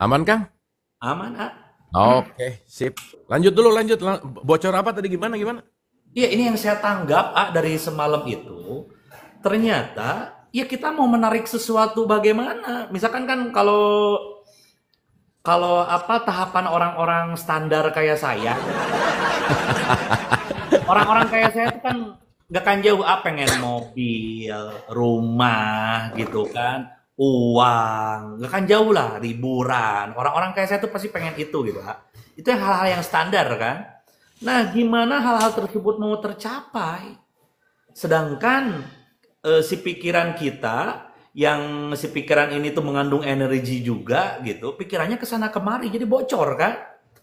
Aman, Kang? Aman, ah. Oke, sip. Lanjut dulu, lanjut. Bocor apa tadi gimana gimana? Iya, ini yang saya tanggap, dari semalam itu. Ternyata, ya kita mau menarik sesuatu bagaimana? Misalkan kan kalau kalau apa tahapan orang-orang standar kayak saya, orang-orang kayak saya itu kan gak akan jauh pengen mobil, rumah gitu kan, uang, gak akan jauh lah liburan. Orang-orang kayak saya tuh pasti pengen itu gitu, Kak. Itu yang hal-hal yang standar kan. Nah, gimana hal-hal tersebut mau tercapai? Sedangkan si pikiran kita yang si pikiran ini tuh mengandung energi juga gitu, pikirannya ke sana kemari jadi bocor kan?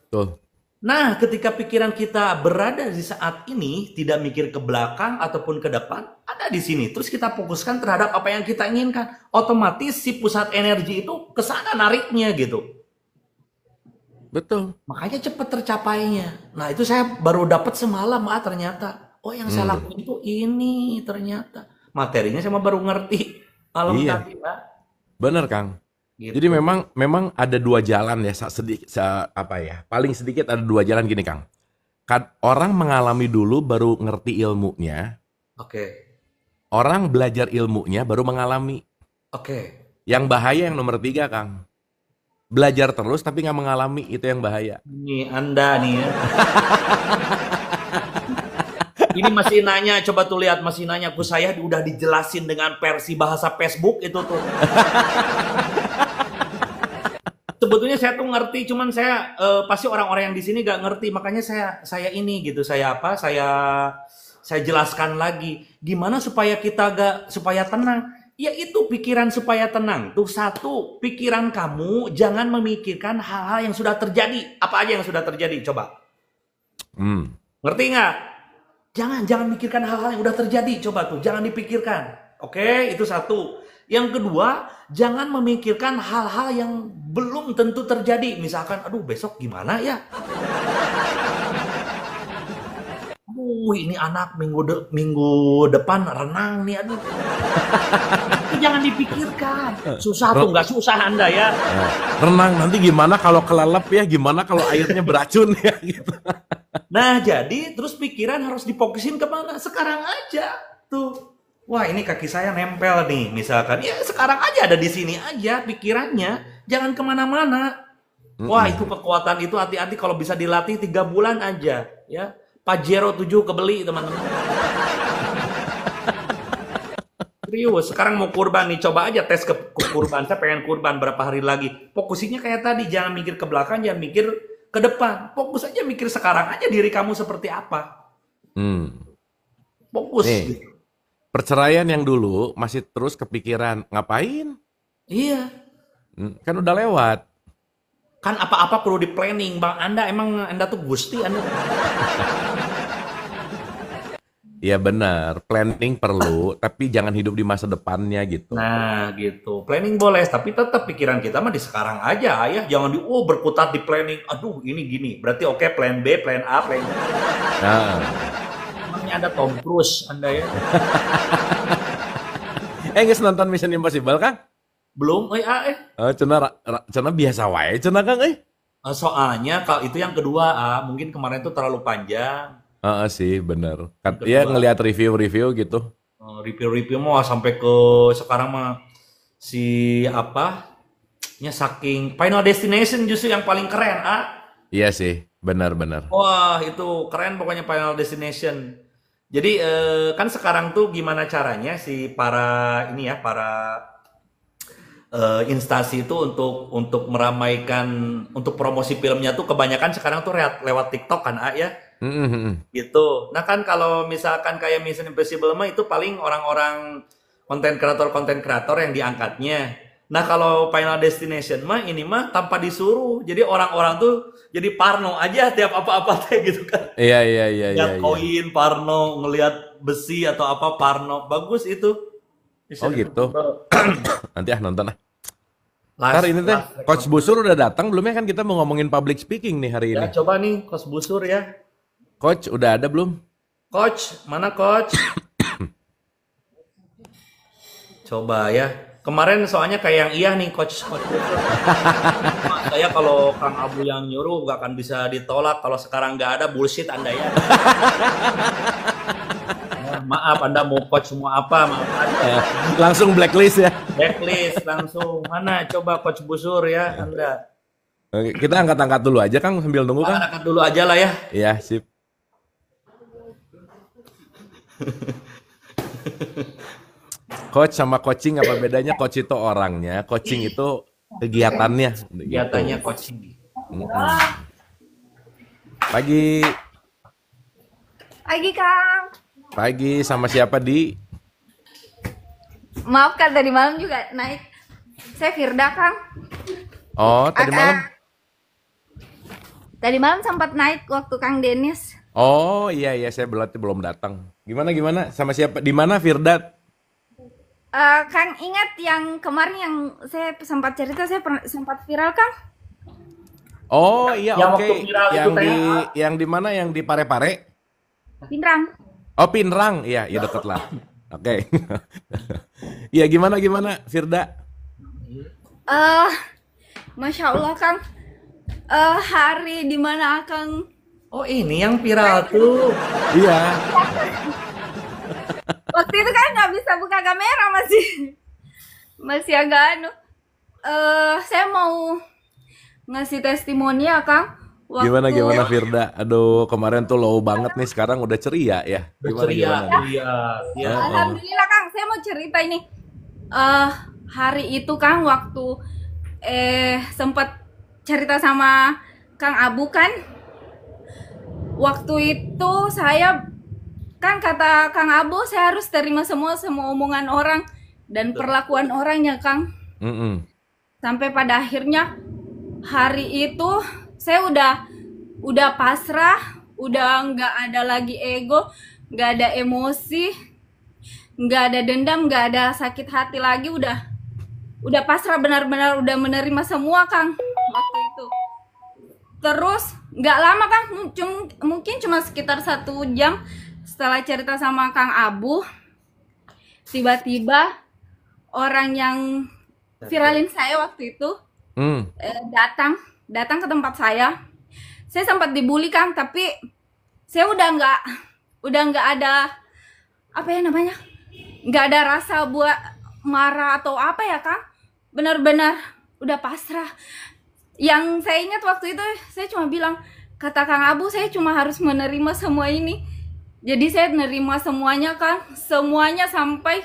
Tuh. Nah, ketika pikiran kita berada di saat ini, tidak mikir ke belakang ataupun ke depan, ada di sini. Terus kita fokuskan terhadap apa yang kita inginkan. Otomatis si pusat energi itu ke sana nariknya gitu. Betul. Makanya cepat tercapainya. Nah, itu saya baru dapat semalam, ternyata. Oh, yang saya Hmm. lakuin itu ini ternyata. Materinya saya baru ngerti malam Iya, tadi, Pak. bener, Kang. Jadi Gitu. memang ada dua jalan ya, sedikit apa ya? Paling sedikit ada dua jalan gini, Kang. Orang mengalami dulu baru ngerti ilmunya, Oke. orang belajar ilmunya baru mengalami. Oke. Yang bahaya yang nomor tiga, Kang. Belajar terus tapi nggak mengalami, itu yang bahaya. Ini Anda nih ya. Ini masih nanya, coba tuh lihat masih nanya ku saya udah dijelasin dengan versi bahasa Facebook itu tuh. Sebetulnya saya tuh ngerti, cuman saya pasti orang-orang yang di sini gak ngerti, makanya saya ini gitu, saya apa? Saya jelaskan lagi gimana supaya kita gak supaya tenang. Ya itu pikiran supaya tenang. Tuh satu, pikiran kamu jangan memikirkan hal-hal yang sudah terjadi. Apa aja yang sudah terjadi? Coba. Hmm. Ngerti nggak? Jangan mikirkan hal-hal yang udah terjadi. Coba tuh, jangan dipikirkan. Oke, itu satu. Yang kedua, jangan memikirkan hal-hal yang belum tentu terjadi. Misalkan, aduh besok gimana ya? Ini anak minggu depan renang nih, aduh. Itu jangan dipikirkan. Susah tuh, Re- nggak susah Anda ya. Renang nanti gimana kalau kelelep ya, gimana kalau airnya beracun ya gitu. Nah, jadi terus pikiran harus difokusin kemana? Sekarang aja. Tuh. Wah, ini kaki saya nempel nih, misalkan. Ya, sekarang aja ada di sini aja pikirannya. Jangan kemana-mana. Wah, itu Mm-mm. kekuatan itu hati-hati kalau bisa dilatih 3 bulan aja. Ya, Pajero 7 kebeli, teman-teman. Serius, sekarang mau kurban nih. Coba aja tes ke kurban. Saya pengen kurban berapa hari lagi. Fokusinya kayak tadi. Jangan mikir ke belakang, jangan mikir ke depan. Fokus aja mikir sekarang aja diri kamu seperti apa. Hmm. Fokus Nih, gitu. perceraian yang dulu masih terus kepikiran, ngapain? Iya, Kan udah lewat. kan apa-apa perlu di planning, Bang. Anda tuh Gusti, Anda. Iya benar, planning perlu, tapi jangan hidup di masa depannya gitu. Nah, gitu. Planning boleh, tapi tetap pikiran kita mah di sekarang aja, ya. Jangan berkutat di planning. Aduh, ini gini. Berarti oke, plan B, plan A, plan B. Nah, Emangnya Anda Tom Cruise, Anda ya? nggak nonton Mission Impossible kan? Belum, Cenah biasa wae, cenah Kang, Soalnya kalau itu yang kedua, mungkin kemarin itu terlalu panjang. Sih, bener. Yang Ya kedua, ngelihat review-review gitu. review-review mah sampai ke sekarang mah si apa? Nya saking Final Destination justru yang paling keren, Iya sih, benar-benar. Wah, itu keren pokoknya Final Destination. Jadi kan sekarang tuh gimana caranya si para ini ya, para instansi itu untuk meramaikan untuk promosi filmnya tuh kebanyakan sekarang tuh lewat TikTok kan, ya. Gitu. Nah kan kalau misalkan kayak Mission Impossible mah itu paling orang-orang konten kreator yang diangkatnya. Nah kalau Final Destination mah ini mah tanpa disuruh. Jadi orang-orang tuh jadi parno aja tiap apa-apa teh gitu kan. Iya, iya, iya, iya, Lihat iya. koin parno, ngelihat besi atau apa parno. Bagus itu. Oh Mission gitu. Impossible. Nanti nonton ah. Ntar Last ini teh, last Coach record. Busur udah datang belum ya, kan kita mau ngomongin public speaking nih hari Ya ini. coba nih Coach Busur ya. Coach udah ada belum? Coach, mana coach? Coba ya. Kemarin soalnya kayak yang iya nih coach coach Busur. Saya kalau Kang Abu yang nyuruh nggak akan bisa ditolak. Kalau sekarang nggak ada bullshit Anda ya. Ya, maaf Anda mau coach semua apa? Maaf aja. Langsung blacklist ya. Backlist langsung. Mana coba coach busur ya Anda. Oke, kita angkat-angkat dulu aja Kang sambil nunggu Kang. Angkat dulu aja lah ya. Iya, sip. Coach sama coaching apa bedanya? Coach itu orangnya, coaching itu kegiatannya. Kegiatannya coaching. Pagi, Pagi Kang. pagi sama siapa di? Maaf Kang, tadi malam juga naik. Saya Firda Kang. Oh, tadi Aka. malam. Tadi malam sempat naik waktu Kang Denis. Oh iya saya belum datang. Gimana sama siapa? Di mana Firdat? Kang ingat yang kemarin yang saya sempat cerita, saya sempat viral Kang? Oh iya Yang oke. waktu viral itu Yang di mana? Yang di Parepare? Pinrang. Oh Pinrang, iya deket lah. Oke. Iya gimana Firda? Masya Allah Kang. Hari dimana Kang? Oh ini yang viral tuh. Iya. Waktu itu kan nggak bisa buka kamera, masih agak anu. Saya mau ngasih testimoni ya Kang. Gimana Firda? Aduh kemarin tuh low banget nih, sekarang udah ceria ya. Gimana? Iya. Alhamdulillah Kang, saya mau cerita ini. Hari itu Kang waktu sempat cerita sama Kang Abu kan. Waktu itu saya kan kata Kang Abu, saya harus terima semua omongan orang dan perlakuan orangnya Kang. Sampai pada akhirnya hari itu saya udah pasrah, udah nggak ada lagi ego, nggak ada emosi, nggak ada dendam, nggak ada sakit hati lagi, udah pasrah, benar-benar udah menerima semua Kang waktu itu. Terus nggak lama Kang, mungkin cuma sekitar 1 jam setelah cerita sama Kang Abu, tiba-tiba orang yang viralin saya waktu itu datang ke tempat saya. Saya sempat dibully Kang, tapi saya udah nggak ada apa ya namanya, nggak ada rasa buat marah atau apa ya Kang. Benar-benar udah pasrah. Yang saya ingat waktu itu saya cuma bilang, kata Kang Abu, saya cuma harus menerima semua ini. Jadi saya menerima semuanya Kang, semuanya sampai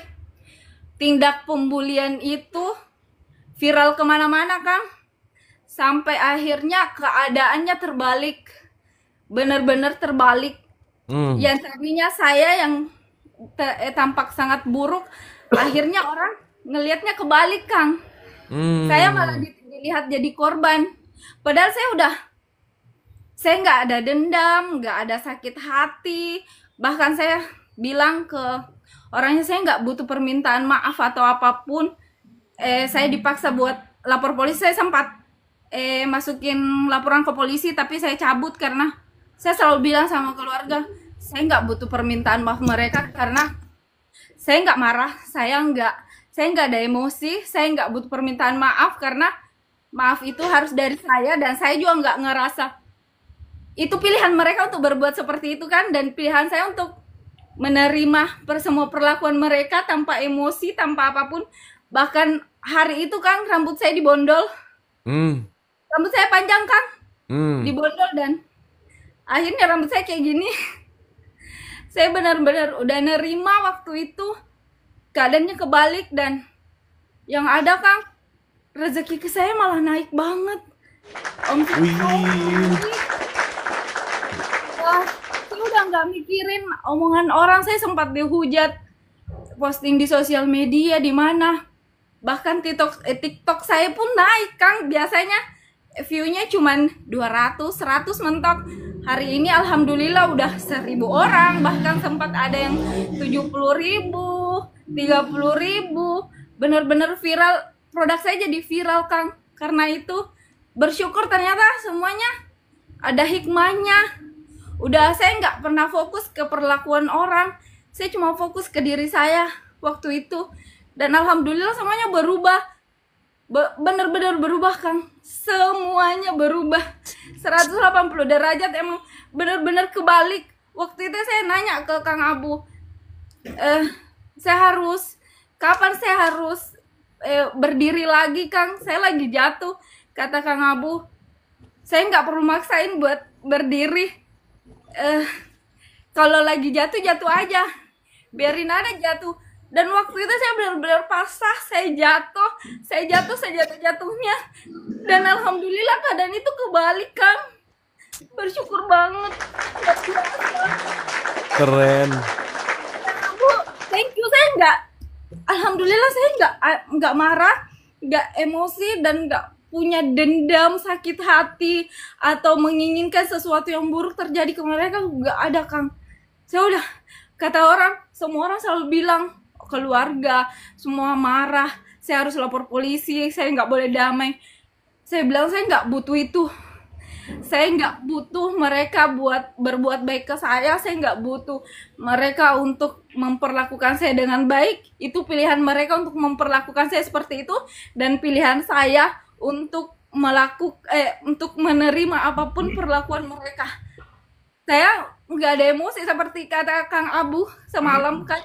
tindak pembulian itu viral kemana-mana Kang. Sampai akhirnya keadaannya terbalik, benar-benar terbalik. Yang tadinya saya yang tampak sangat buruk, akhirnya orang ngelihatnya kebalik Kang. Saya malah dilihat jadi korban. Padahal saya nggak ada dendam, nggak ada sakit hati. Bahkan saya bilang ke orangnya, saya nggak butuh permintaan maaf atau apapun. Saya dipaksa buat lapor polisi. Saya sempat masukin laporan ke polisi, tapi saya cabut karena saya selalu bilang sama keluarga, saya nggak butuh permintaan maaf mereka karena saya nggak marah, saya nggak ada emosi, saya nggak butuh permintaan maaf karena maaf itu harus dari saya, dan saya juga nggak ngerasa itu pilihan mereka untuk berbuat seperti itu kan, dan pilihan saya untuk menerima semua perlakuan mereka tanpa emosi, tanpa apapun. Bahkan hari itu Kang, rambut saya dibondol. Rambut saya panjang Kang, dibondol, dan akhirnya rambut saya kayak gini. Saya benar-benar udah nerima waktu itu, keadaannya kebalik, dan yang ada Kang, rezeki ke saya malah naik banget. Wah, saya udah nggak mikirin omongan orang. Saya sempat dihujat, posting di sosial media di mana. Bahkan TikTok saya pun naik Kang. Biasanya view-nya cuman 200, 100 mentok. Hari ini alhamdulillah udah 1.000 orang. Bahkan sempat ada yang 70.000, 30.000. Bener-bener viral. Produk saya jadi viral Kang. Karena itu bersyukur ternyata semuanya ada hikmahnya. Udah saya nggak pernah fokus ke perlakuan orang. Saya cuma fokus ke diri saya waktu itu. Dan alhamdulillah semuanya berubah. bener-bener berubah Kang, semuanya berubah 180 derajat, emang bener-bener kebalik. Waktu itu saya nanya ke Kang Abu, kapan saya harus berdiri lagi Kang, saya lagi jatuh. Kata Kang Abu, saya nggak perlu maksain buat berdiri, kalau lagi jatuh jatuh aja, biarin aja jatuh. Dan waktu itu saya benar-benar pasrah, saya jatuh sejatuh-jatuhnya. Dan alhamdulillah keadaan itu kebalik Kang. Bersyukur banget. Luar biasa. Keren. Bu, thank you. Alhamdulillah saya nggak marah, nggak emosi, dan nggak punya dendam, sakit hati, atau menginginkan sesuatu yang buruk terjadi ke mereka. Nggak ada Kang. Saya udah, kata semua orang selalu bilang, keluarga semua marah, saya harus lapor polisi, saya nggak boleh damai. Saya bilang saya nggak butuh itu. Saya nggak butuh mereka buat berbuat baik ke saya nggak butuh mereka untuk memperlakukan saya dengan baik. Itu pilihan mereka untuk memperlakukan saya seperti itu, dan pilihan saya untuk untuk menerima apapun perlakuan mereka. Saya nggak ada emosi seperti kata Kang Abu semalam kan.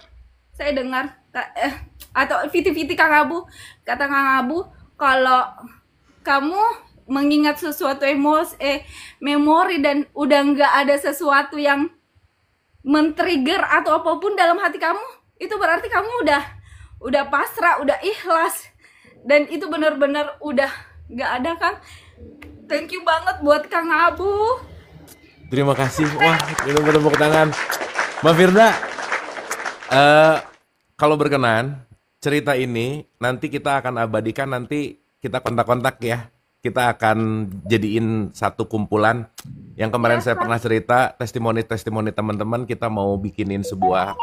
Saya dengar atau viti-viti Kang Abu, kata Kang Abu, kalau kamu mengingat sesuatu memori dan udah nggak ada sesuatu yang men-trigger atau apapun dalam hati kamu, itu berarti kamu udah pasrah, udah ikhlas, dan itu benar-benar udah nggak ada Kang. Thank you banget buat Kang Abu. Terima kasih. Wah, benar-benar tepuk tangan. Mbak Firda, kalau berkenan, cerita ini nanti kita akan abadikan, nanti kita kontak-kontak ya. Kita akan jadiin satu kumpulan. Yang kemarin saya pernah cerita, testimoni-testimoni teman-teman, kita mau bikinin sebuah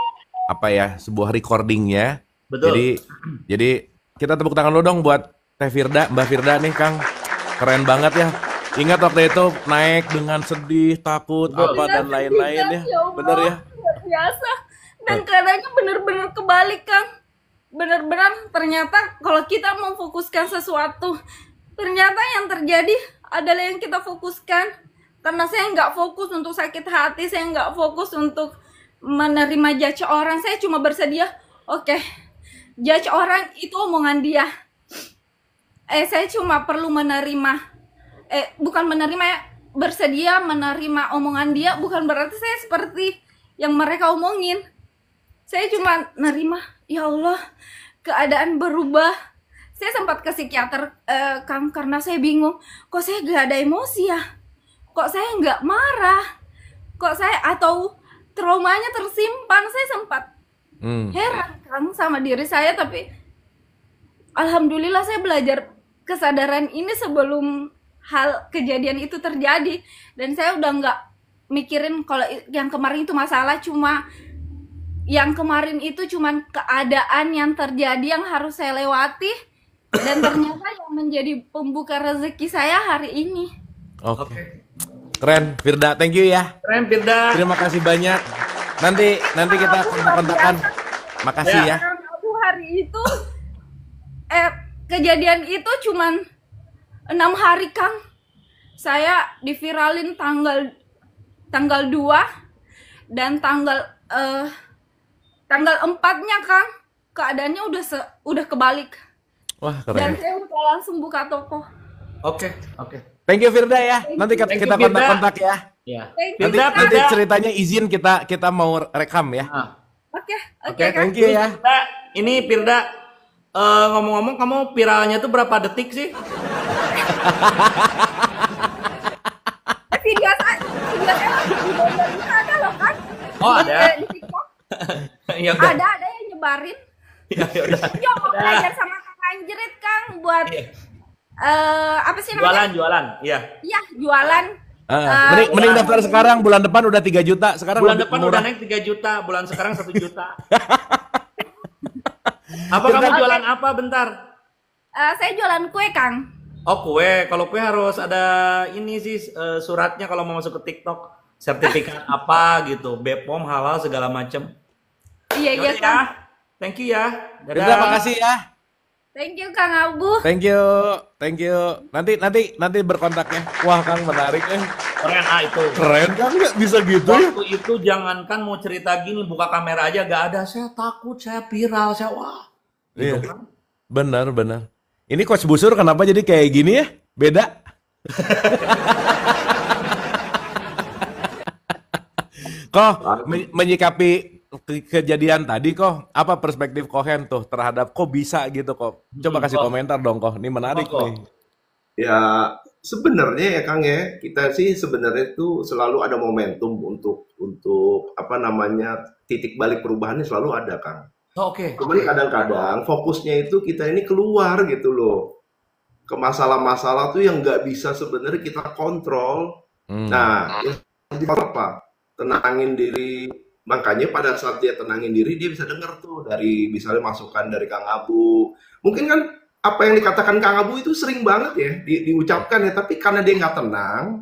sebuah recordingnya. Betul. Jadi kita tepuk tangan dulu dong buat Teh Firda, Mbak Firda nih Kang. Keren banget ya. Ingat waktu itu naik dengan sedih, takut, apa dan lain-lain ya. Bener ya? Luar biasa. Dan keadaannya benar-benar kebalik Kang. Benar-benar ternyata kalau kita memfokuskan sesuatu, ternyata yang terjadi adalah yang kita fokuskan. Karena saya nggak fokus untuk sakit hati, saya nggak fokus untuk menerima judge orang. Saya cuma bersedia, oke, judge orang itu omongan dia. Saya cuma perlu menerima, bukan menerima ya, bersedia menerima omongan dia, bukan berarti saya seperti yang mereka omongin. Saya cuma nerima, ya Allah, keadaan berubah. Saya sempat ke psikiater Kang, karena saya bingung, kok saya gak ada emosi ya, kok saya nggak marah, kok saya, atau traumanya tersimpan. Saya sempat heran Kang sama diri saya, tapi alhamdulillah saya belajar kesadaran ini sebelum hal kejadian itu terjadi. Dan saya udah nggak mikirin kalau yang kemarin itu masalah, cuma yang kemarin itu cuman keadaan yang terjadi yang harus saya lewati, dan ternyata yang menjadi pembuka rezeki saya hari ini. Oke. Keren, Firda, thank you ya. Keren Firda. Terima kasih banyak. Nanti kita kontak-kontakan. Makasih ya. Aku hari itu kejadian itu cuman 6 hari Kang. Saya diviralin tanggal 2 dan tanggal 4-nya Kang, keadaannya udah kebalik. Wah, keren. Dan saya udah langsung buka toko. Oke. Thank you Firda ya. Nanti kita kontak-kontak ya. Ya. Nanti ceritanya izin kita mau rekam ya. Oke, Oke, Kang. Thank you ya. Firda, ini Firda, ngomong-ngomong kamu viralnya tuh berapa detik sih? Video saya ada loh Kang. Oh, ada? Di TikTok. Ya udah. Ada yang nyebarin. Ya udah. Yo, mau belajar sama Kang Anjrit Kang buat apa sih namanya? Jualan. Iya. Iya, jualan. Mending daftar sekarang, bulan depan udah 3 juta. Sekarang Bulan lebih depan murah. udah naik 3 juta, bulan sekarang 1 juta. Apa kamu jualan apa bentar? Saya jualan kue Kang. Oh, kue. Kalau kue harus ada ini sih suratnya kalau mau masuk ke TikTok. Sertifikat apa gitu, BPOM, halal segala macem. Iya Yaudah Kang. ya. Thank you ya. Firda, makasih ya. Thank you Kang Abu. Thank you, thank you. Nanti berkontak ya. Wah Kang menarik ya. Keren itu. Keren kan nggak bisa gitu ya? Waktu itu jangankan mau cerita gini, buka kamera aja gak ada. Saya takut, saya viral, saya wah. Gitu Iya. kan. Benar. Ini Coach Busur kenapa jadi kayak gini ya? Beda. Kok menyikapi kejadian tadi kok apa perspektif Kohen tuh terhadap kok bisa gitu kok? Coba kasih komentar dong kok. Ini menarik Kok. nih. Ya, sebenarnya ya Kang ya, kita sih sebenarnya itu selalu ada momentum untuk apa namanya titik balik perubahannya selalu ada Kang. Oke. Cuman kadang-kadang fokusnya itu kita ini keluar gitu loh ke masalah-masalah tuh yang nggak bisa sebenarnya kita kontrol. Nah, yang apa? Tenangin diri. Makanya pada saat dia tenangin diri, dia bisa dengar tuh dari misalnya masukan dari Kang Abu. Mungkin kan apa yang dikatakan Kang Abu itu sering banget ya diucapkan ya, tapi karena dia nggak tenang,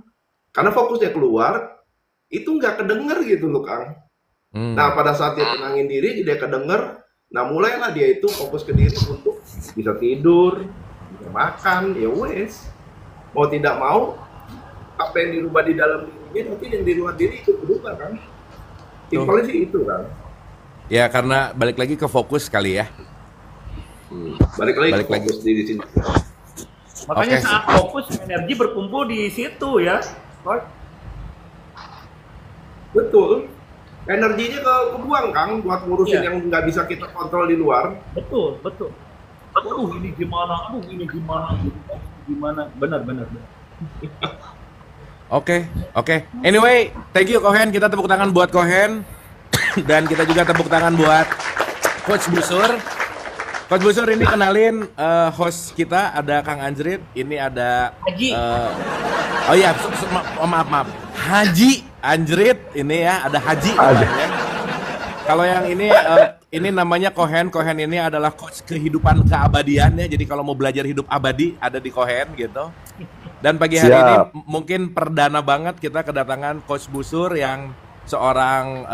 karena fokusnya keluar, itu nggak kedenger gitu loh Kang. Nah pada saat dia tenangin diri, dia kedenger, nah mulailah dia itu fokus ke diri untuk bisa tidur, bisa makan, ya wes. Mau tidak mau, apa yang dirubah di dalam dirinya, nanti yang di luar diri itu berubah Kang. Simpelnya sih itu Kang. Ya karena balik lagi ke fokus kali ya. Balik lagi Balik ke fokus di sini. Makanya Oke. saat fokus energi berkumpul di situ ya. Coach. Betul. Energinya kebuang Kang buat ngurusin Iya. yang nggak bisa kita kontrol di luar. Betul. Aduh ini gimana? Gimana? Benar. Oke. Anyway, thank you Kohen. Kita tepuk tangan buat Kohen. Dan kita juga tepuk tangan buat Coach Busur. Coach Busur ini kenalin host kita ada Kang Anjrit. Ini ada Haji. oh iya, maaf. Haji Anjrit ini ya, ada Haji. namanya. Kalau yang ini namanya Kohen. Kohen ini adalah coach kehidupan keabadian ya. Jadi kalau mau belajar hidup abadi ada di Kohen gitu. Dan pagi hari ini mungkin perdana banget kita kedatangan Coach Busur yang seorang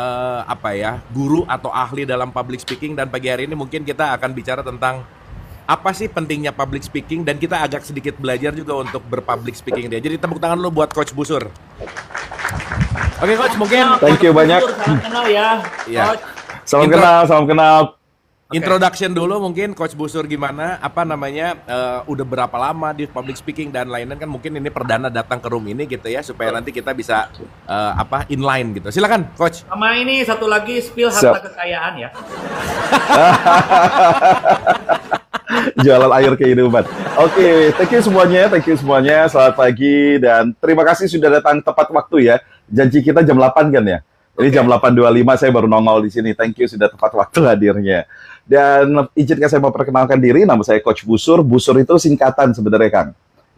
guru atau ahli dalam public speaking, dan pagi hari ini mungkin kita akan bicara tentang apa sih pentingnya public speaking, dan kita agak sedikit belajar juga untuk berpublic speaking dia. Jadi tepuk tangan dulu buat Coach Busur. Oke Coach, mungkin Thank you banyak. Salam kenal ya. Iya. Coach. Salam kenal. introduction dulu mungkin Coach Busur gimana, udah berapa lama di public speaking dan lain-lain, kan mungkin ini perdana datang ke room ini gitu ya, supaya nanti kita bisa inline gitu. Silakan Coach. Sama ini satu lagi spill harta kekayaan ya. Jualan air kehidupan. Oke, thank you semuanya. Selamat pagi dan terima kasih sudah datang tepat waktu ya. Janji kita jam 8 kan ya. Ini jam 8.25 saya baru nongol di sini. Thank you sudah tepat waktu hadirnya. Dan izinkan saya memperkenalkan diri, nama saya Coach Busur. Busur itu singkatan sebenarnya Kang.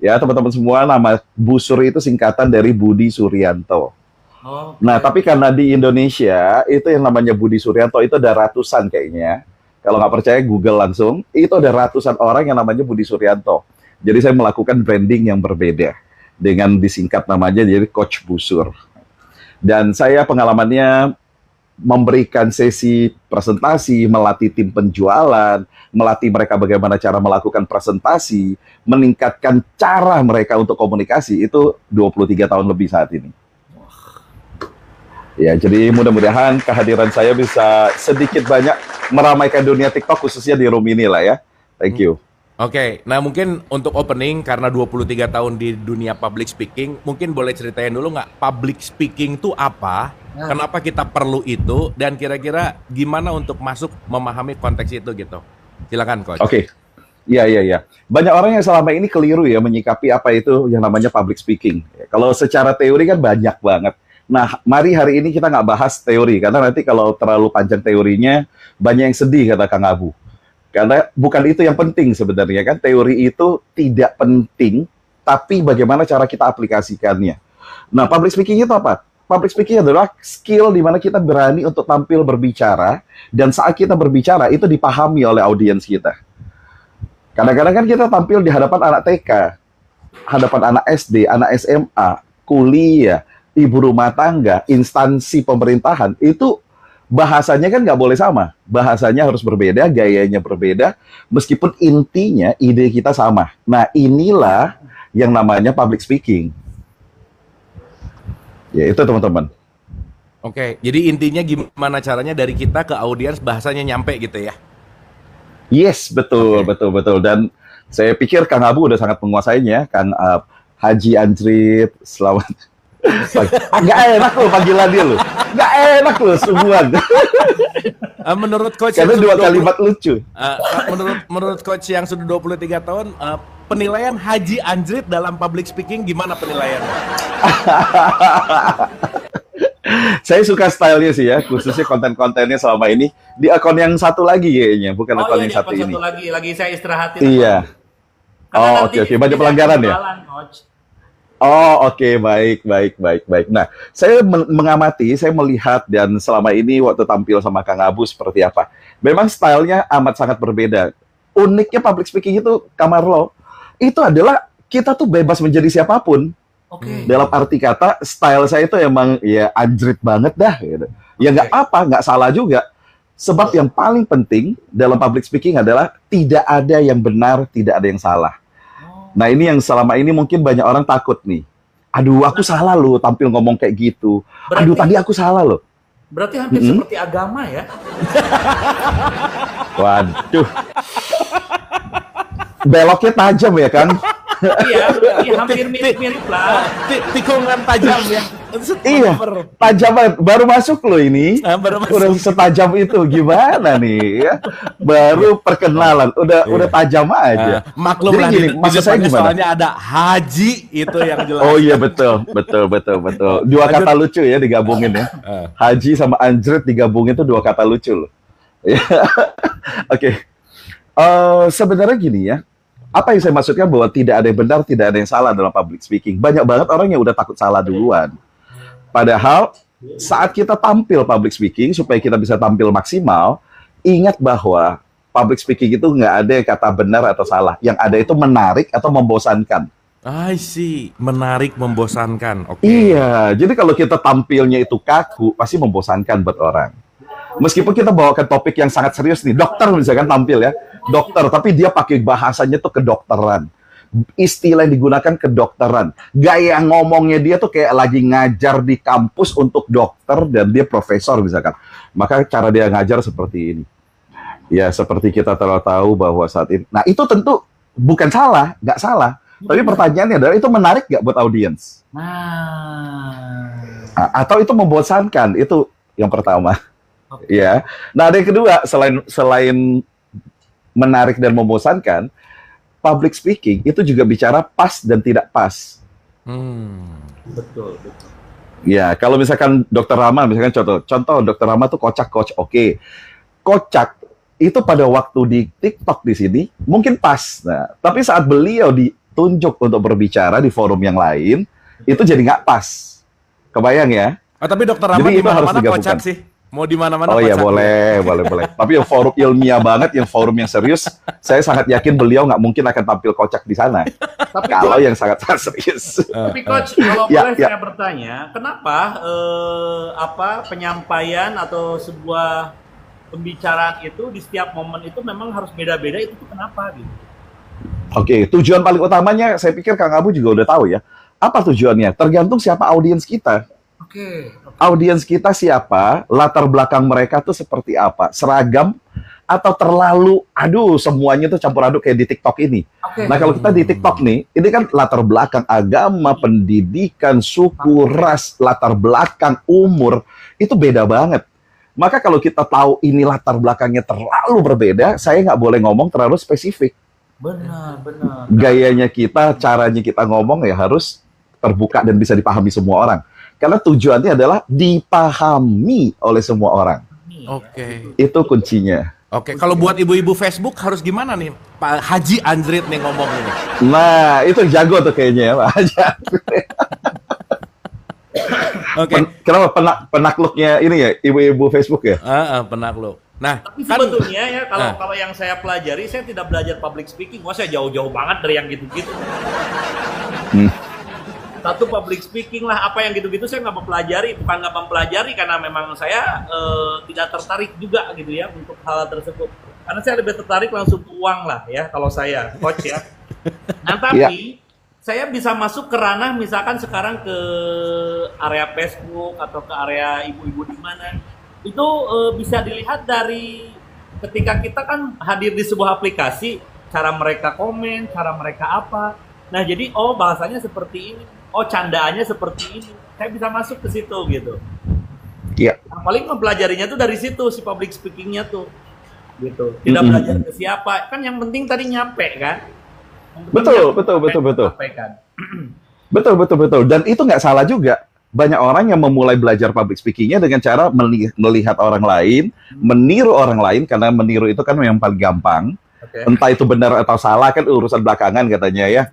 Ya, teman-teman semua, nama Busur itu singkatan dari Budi Suryanto. Nah, tapi karena di Indonesia itu yang namanya Budi Suryanto itu ada ratusan kayaknya. Kalau nggak percaya Google langsung, itu ada ratusan orang yang namanya Budi Suryanto. Jadi saya melakukan branding yang berbeda dengan disingkat namanya jadi Coach Busur. Dan saya pengalamannya memberikan sesi presentasi, melatih tim penjualan, melatih mereka bagaimana cara melakukan presentasi, meningkatkan cara mereka untuk komunikasi, itu 23 tahun lebih saat ini. Ya, jadi mudah-mudahan kehadiran saya bisa sedikit banyak meramaikan dunia TikTok khususnya di room ini lah ya. Thank you. Oke, nah mungkin untuk opening karena 23 tahun di dunia public speaking, mungkin boleh ceritain dulu nggak public speaking itu apa? Kenapa kita perlu itu? Dan kira-kira gimana untuk masuk memahami konteks itu gitu? Silakan Coach. Oke. Iya. Banyak orang yang selama ini keliru ya menyikapi apa itu yang namanya public speaking. Kalau secara teori kan banyak banget. Nah, mari hari ini kita nggak bahas teori, karena nanti kalau terlalu panjang teorinya, banyak yang sedih kata Kang Abu. Karena bukan itu yang penting sebenarnya kan, teori itu tidak penting, tapi bagaimana cara kita aplikasikannya. Nah, public speaking itu apa? Public speaking adalah skill di mana kita berani untuk tampil berbicara, dan saat kita berbicara itu dipahami oleh audiens kita. Kadang-kadang kan kita tampil di hadapan anak TK, hadapan anak SD, anak SMA, kuliah, ibu rumah tangga, instansi pemerintahan, itu bahasanya kan nggak boleh sama. Bahasanya harus berbeda, gayanya berbeda, meskipun intinya ide kita sama. Nah, inilah yang namanya public speaking. Ya, itu teman-teman. Oke, jadi intinya gimana caranya dari kita ke audiens bahasanya nyampe gitu ya? Yes, betul, betul, betul. Dan saya pikir Kang Abu udah sangat menguasainya, kan Haji Anjrit, selamat. Nggak enak loh panggilan dia loh. Nggak enak loh semua. Menurut coach Karena yang dua sudah kalimat lucu. menurut coach yang sudah 23 tahun, penilaian Haji Anjrit dalam public speaking gimana penilaiannya? Saya suka stylenya sih ya, khususnya konten-kontennya selama ini di akun yang satu lagi kayaknya, bukan akun yang satu ini. Lagi saya istirahatin. Iya. Oh, oke, banyak pelanggaran ya. Oh, oke, baik. Nah, saya mengamati, saya melihat dan selama ini waktu tampil sama Kang Abu seperti apa. Memang stylenya amat sangat berbeda. Uniknya public speaking itu, Kamarlo, itu adalah kita tuh bebas menjadi siapapun. Oke. Dalam arti kata, style saya itu emang ya anjrit banget dah. Gitu. Ya nggak apa, nggak salah juga. Sebab yang paling penting dalam public speaking adalah tidak ada yang benar, tidak ada yang salah. Nah, ini yang selama ini mungkin banyak orang takut nih. Aduh, aku salah loh tampil ngomong kayak gitu. Aduh, tadi aku salah loh. Berarti hampir seperti agama ya? Waduh. Beloknya tajam ya kan? Iya, hampir mirip-mirip lah. Tikungan tajam ya. Iya, tajam banget. Baru masuk loh ini. Baru masuk. Udah setajam itu gimana nih ya? Baru perkenalan, udah tajam aja. Maklum Jadi lah, gini, di maksud saya depannya gimana? soalnya ada Haji itu yang jelas. Oh iya betul. Dua kata lucu ya digabungin ya. Haji sama Anjrit digabungin itu dua kata lucu loh. Oke. Sebenarnya gini ya. Apa yang saya maksudkan bahwa tidak ada yang benar, tidak ada yang salah dalam public speaking. Banyak banget orang yang udah takut salah duluan. Padahal saat kita tampil public speaking, supaya kita bisa tampil maksimal, ingat bahwa public speaking itu nggak ada yang kata benar atau salah. Yang ada itu menarik atau membosankan. I see, menarik, membosankan. Oke. Iya, jadi kalau kita tampilnya itu kaku, pasti membosankan buat orang. Meskipun kita bawakan topik yang sangat serius nih, dokter misalkan tampil ya, dokter, tapi dia pakai bahasanya tuh kedokteran. Istilah yang digunakan kedokteran. Gaya ngomongnya dia tuh kayak lagi ngajar di kampus untuk dokter dan dia profesor misalkan. Maka cara dia ngajar seperti ini. Ya, seperti kita tahu bahwa saat ini. Nah, itu tentu bukan salah, nggak salah. Tapi pertanyaannya adalah itu menarik nggak buat audiens? Atau itu membosankan? Itu yang pertama. Ya. Nah, ada yang kedua, selain menarik dan membosankan, public speaking itu juga bicara pas dan tidak pas. Betul. Ya, kalau misalkan Dr. Rama, misalkan contoh Dr. Rama tuh kocak coach, oke. Kocak itu pada waktu di TikTok di sini mungkin pas. Nah, tapi saat beliau ditunjuk untuk berbicara di forum yang lain, itu jadi nggak pas. Kebayang ya? Tapi Dr. Rama Jadi di itu harus mana-mana digabungkan. kocak sih. Mau di mana-mana Oh iya, kocak. boleh. Tapi yang forum ilmiah banget, yang forum yang serius, saya sangat yakin beliau nggak mungkin akan tampil kocak di sana. Kalau yang sangat serius. Tapi coach, kalau Ya, boleh ya. saya bertanya, kenapa penyampaian atau sebuah pembicaraan itu di setiap momen itu memang harus beda-beda, itu tuh kenapa gitu? Oke, tujuan paling utamanya, saya pikir Kang Abu juga udah tahu ya. Apa tujuannya? Tergantung siapa audiens kita. Oke. Audiens kita siapa, latar belakang mereka tuh seperti apa, seragam atau terlalu, semuanya tuh campur aduk kayak di TikTok ini. Oke. Nah, kalau kita di TikTok nih, ini kan latar belakang agama, pendidikan, suku, ras, latar belakang, umur, itu beda banget. Maka kalau kita tahu ini latar belakangnya terlalu berbeda, saya nggak boleh ngomong terlalu spesifik. Benar. Gayanya kita, caranya kita ngomong ya harus terbuka dan bisa dipahami semua orang. Karena tujuannya adalah dipahami oleh semua orang. Oke. Itu kuncinya. Oke, kalau buat ibu-ibu Facebook harus gimana nih? Pak Haji Anjrit nih ngomong ini. Nah, itu jago tuh kayaknya ya, Pak Haji. Oke. Kenapa penakluknya ini ya, ibu-ibu Facebook ya? Penakluk. Nah, Tapi sebetulnya ya kalau yang saya pelajari, saya tidak belajar public speaking. Wah, saya jauh-jauh banget dari yang gitu-gitu. Satu public speaking lah, apa yang gitu-gitu saya nggak mempelajari, bukan nggak mempelajari karena memang saya tidak tertarik juga gitu ya untuk hal tersebut. Karena saya lebih tertarik langsung ke uang lah ya kalau saya coach ya. Nah tapi saya bisa masuk ke ranah misalkan sekarang ke area Facebook atau ke area ibu-ibu di mana itu bisa dilihat dari ketika kita kan hadir di sebuah aplikasi, cara mereka komen, cara mereka apa. Nah jadi oh bahasanya seperti ini, oh candaannya seperti ini, saya bisa masuk ke situ gitu. Iya. Nah, paling mempelajarinya tuh dari situ si public speakingnya tuh, gitu. Tidak belajar ke siapa, kan yang penting tadi nyampe kan. Betul. Betul. Dan itu nggak salah juga. Banyak orang yang memulai belajar public speakingnya dengan cara melihat orang lain, meniru orang lain, karena meniru itu kan yang paling gampang. Okay. Entah itu benar atau salah kan urusan belakangan katanya ya.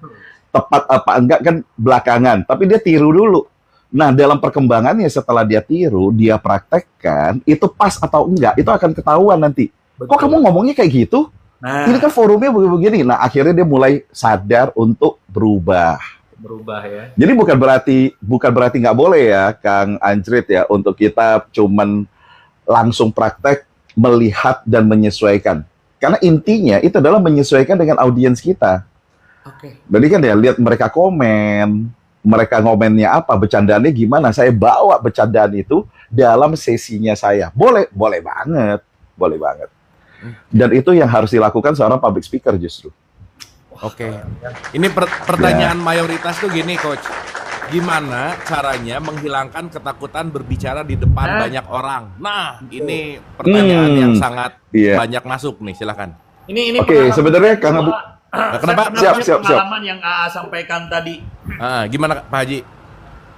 Tepat apa enggak kan belakangan, tapi dia tiru dulu. Nah, dalam perkembangannya setelah dia tiru, dia praktekkan, itu pas atau enggak, itu akan ketahuan nanti. Betul. Kok kamu ngomongnya kayak gitu? Nah, Ini kan forumnya begini-begini. Nah, akhirnya dia mulai sadar untuk berubah. ya. Jadi bukan berarti nggak boleh ya, Kang Anjrit ya, untuk kita cuman langsung praktek, melihat dan menyesuaikan. Karena intinya itu adalah menyesuaikan dengan audiens kita. Oke. Jadi kan ya lihat mereka komen, mereka ngomennya apa, bercandaannya gimana, saya bawa bercandaan itu dalam sesinya saya. Boleh banget. Dan itu yang harus dilakukan seorang public speaker justru. Oke. Ini pertanyaan mayoritas tuh gini, Coach. Gimana caranya menghilangkan ketakutan berbicara di depan banyak orang? Nah, ini pertanyaan yang sangat banyak masuk nih, silakan. Ini Oke, sebenarnya Kang Abu, kenapa? Siap. Pengalaman yang AA sampaikan tadi. Gimana Pak Haji?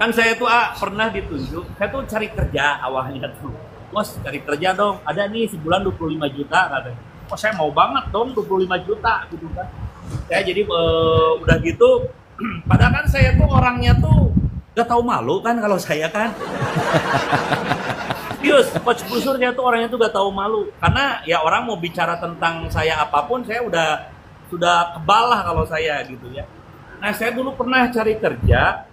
Kan saya tuh pernah ditunjuk, saya tuh cari kerja awalnya tuh. Bos, cari kerja dong, ada nih sebulan 25 juta katanya. Oh saya mau banget dong 25 juta gitu kan. Saya jadi udah gitu, padahal kan saya tuh orangnya tuh gak tahu malu kan kalau saya kan. Serius, Coach Busurnya tuh orangnya tuh gak tahu malu. Karena ya orang mau bicara tentang saya apapun, saya sudah kebal lah kalau saya gitu ya. Nah saya dulu pernah cari kerja,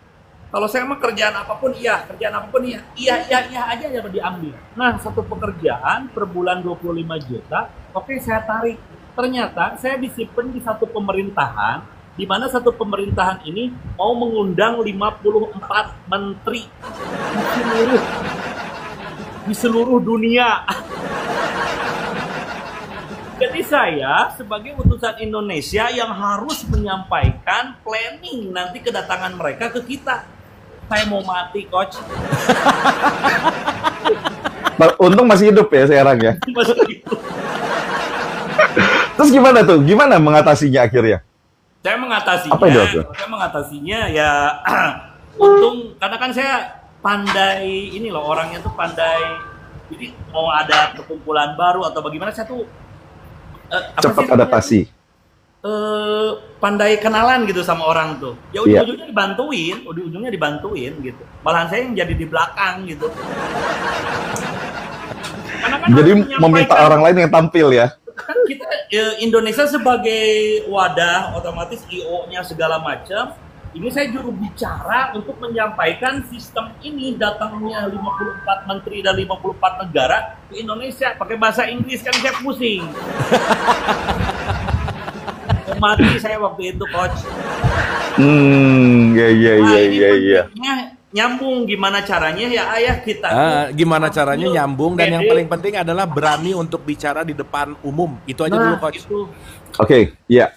kalau saya mah kerjaan apapun iya aja yang diambil. Nah satu pekerjaan per bulan 25 juta, oke saya tarik. Ternyata saya disimpan di satu pemerintahan, di mana satu pemerintahan ini mau mengundang 54 menteri di seluruh dunia. Jadi saya sebagai utusan Indonesia yang harus menyampaikan planning nanti kedatangan mereka ke kita. Saya mau mati, Coach. untung masih hidup ya sekarang ya. Masih hidup. Terus gimana tuh? Gimana mengatasinya akhirnya? Saya mengatasinya, Apa itu? Saya mengatasinya ya untung karena kan saya pandai ini loh, orangnya tuh pandai. Jadi mau ada perkumpulan baru atau bagaimana saya tuh cepat adaptasi. Pandai kenalan gitu sama orang tuh. Ya ujung-ujungnya dibantuin gitu. Malahan saya yang jadi di belakang gitu. Karena kan Jadi meminta orang lain yang tampil ya. Kan kita Indonesia sebagai wadah otomatis IO-nya segala macam. Ini saya juru bicara untuk menyampaikan sistem ini, datangnya 54 menteri dan 54 negara ke Indonesia pakai bahasa Inggris, kan saya pusing. Mati saya waktu itu, Coach. Iya. Nyambung gimana caranya ya ayah kita. Gimana caranya nyambung dan yang paling penting adalah berani untuk bicara di depan umum. Itu aja dulu, Coach. Oke, ya.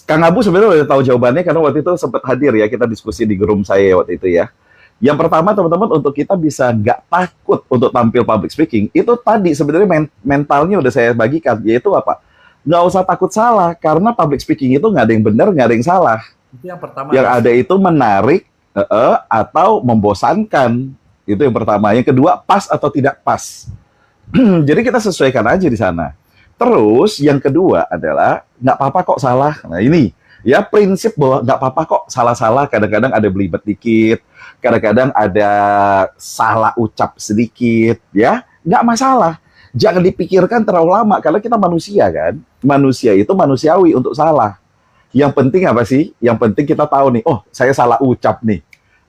Kang Abu sebenarnya udah tahu jawabannya karena waktu itu sempat hadir ya, kita diskusi di room saya waktu itu ya. Yang pertama teman-teman, untuk kita bisa nggak takut untuk tampil public speaking, itu tadi sebenarnya mentalnya udah saya bagikan, yaitu apa? Nggak usah takut salah, karena public speaking itu nggak ada yang benar, nggak ada yang salah. Itu yang pertama. Yang ada itu menarik atau membosankan. Itu yang pertama. Yang kedua, pas atau tidak pas. Jadi kita sesuaikan aja di sana. Terus yang kedua adalah nggak apa-apa kok salah. Nah ini ya prinsip bahwa nggak apa-apa kok salah-salah. Kadang-kadang ada belibet dikit, kadang-kadang ada salah ucap sedikit, ya nggak masalah. Jangan dipikirkan terlalu lama karena kita manusia kan. Manusia itu manusiawi untuk salah. Yang penting apa sih? Yang penting kita tahu nih, oh saya salah ucap nih.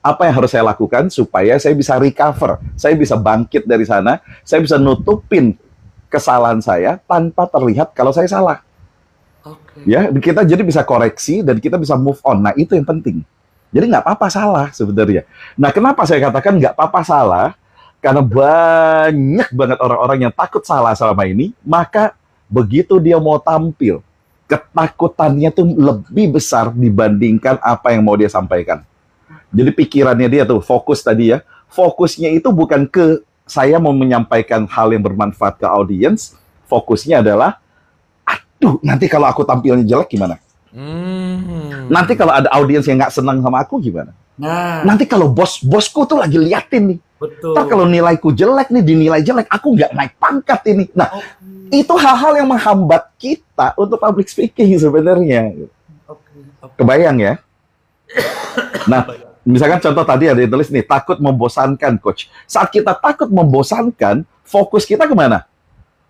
Apa yang harus saya lakukan supaya saya bisa recover, saya bisa bangkit dari sana, saya bisa nutupin kesalahan saya tanpa terlihat kalau saya salah. Ya, kita jadi bisa koreksi dan kita bisa move on. Nah, itu yang penting. Jadi nggak apa-apa salah sebenarnya. Nah, kenapa saya katakan nggak apa-apa salah? Karena banyak banget orang-orang yang takut salah selama ini, maka begitu dia mau tampil, ketakutannya tuh lebih besar dibandingkan apa yang mau dia sampaikan. Jadi pikirannya dia tuh fokus tadi ya, fokusnya itu bukan ke saya mau menyampaikan hal yang bermanfaat ke audiens, fokusnya adalah aduh, nanti kalau aku tampilnya jelek gimana? Nanti kalau ada audiens yang nggak senang sama aku gimana? Nah, Nanti kalau bosku tuh lagi liatin nih. betul. Ntar kalau nilaiku jelek nih, dinilai jelek, aku nggak naik pangkat ini. Nah, itu hal-hal yang menghambat kita untuk public speaking sebenarnya. Kebayang ya? Nah, misalkan contoh tadi ada yang tulis nih, takut membosankan, Coach. Saat kita takut membosankan, fokus kita kemana?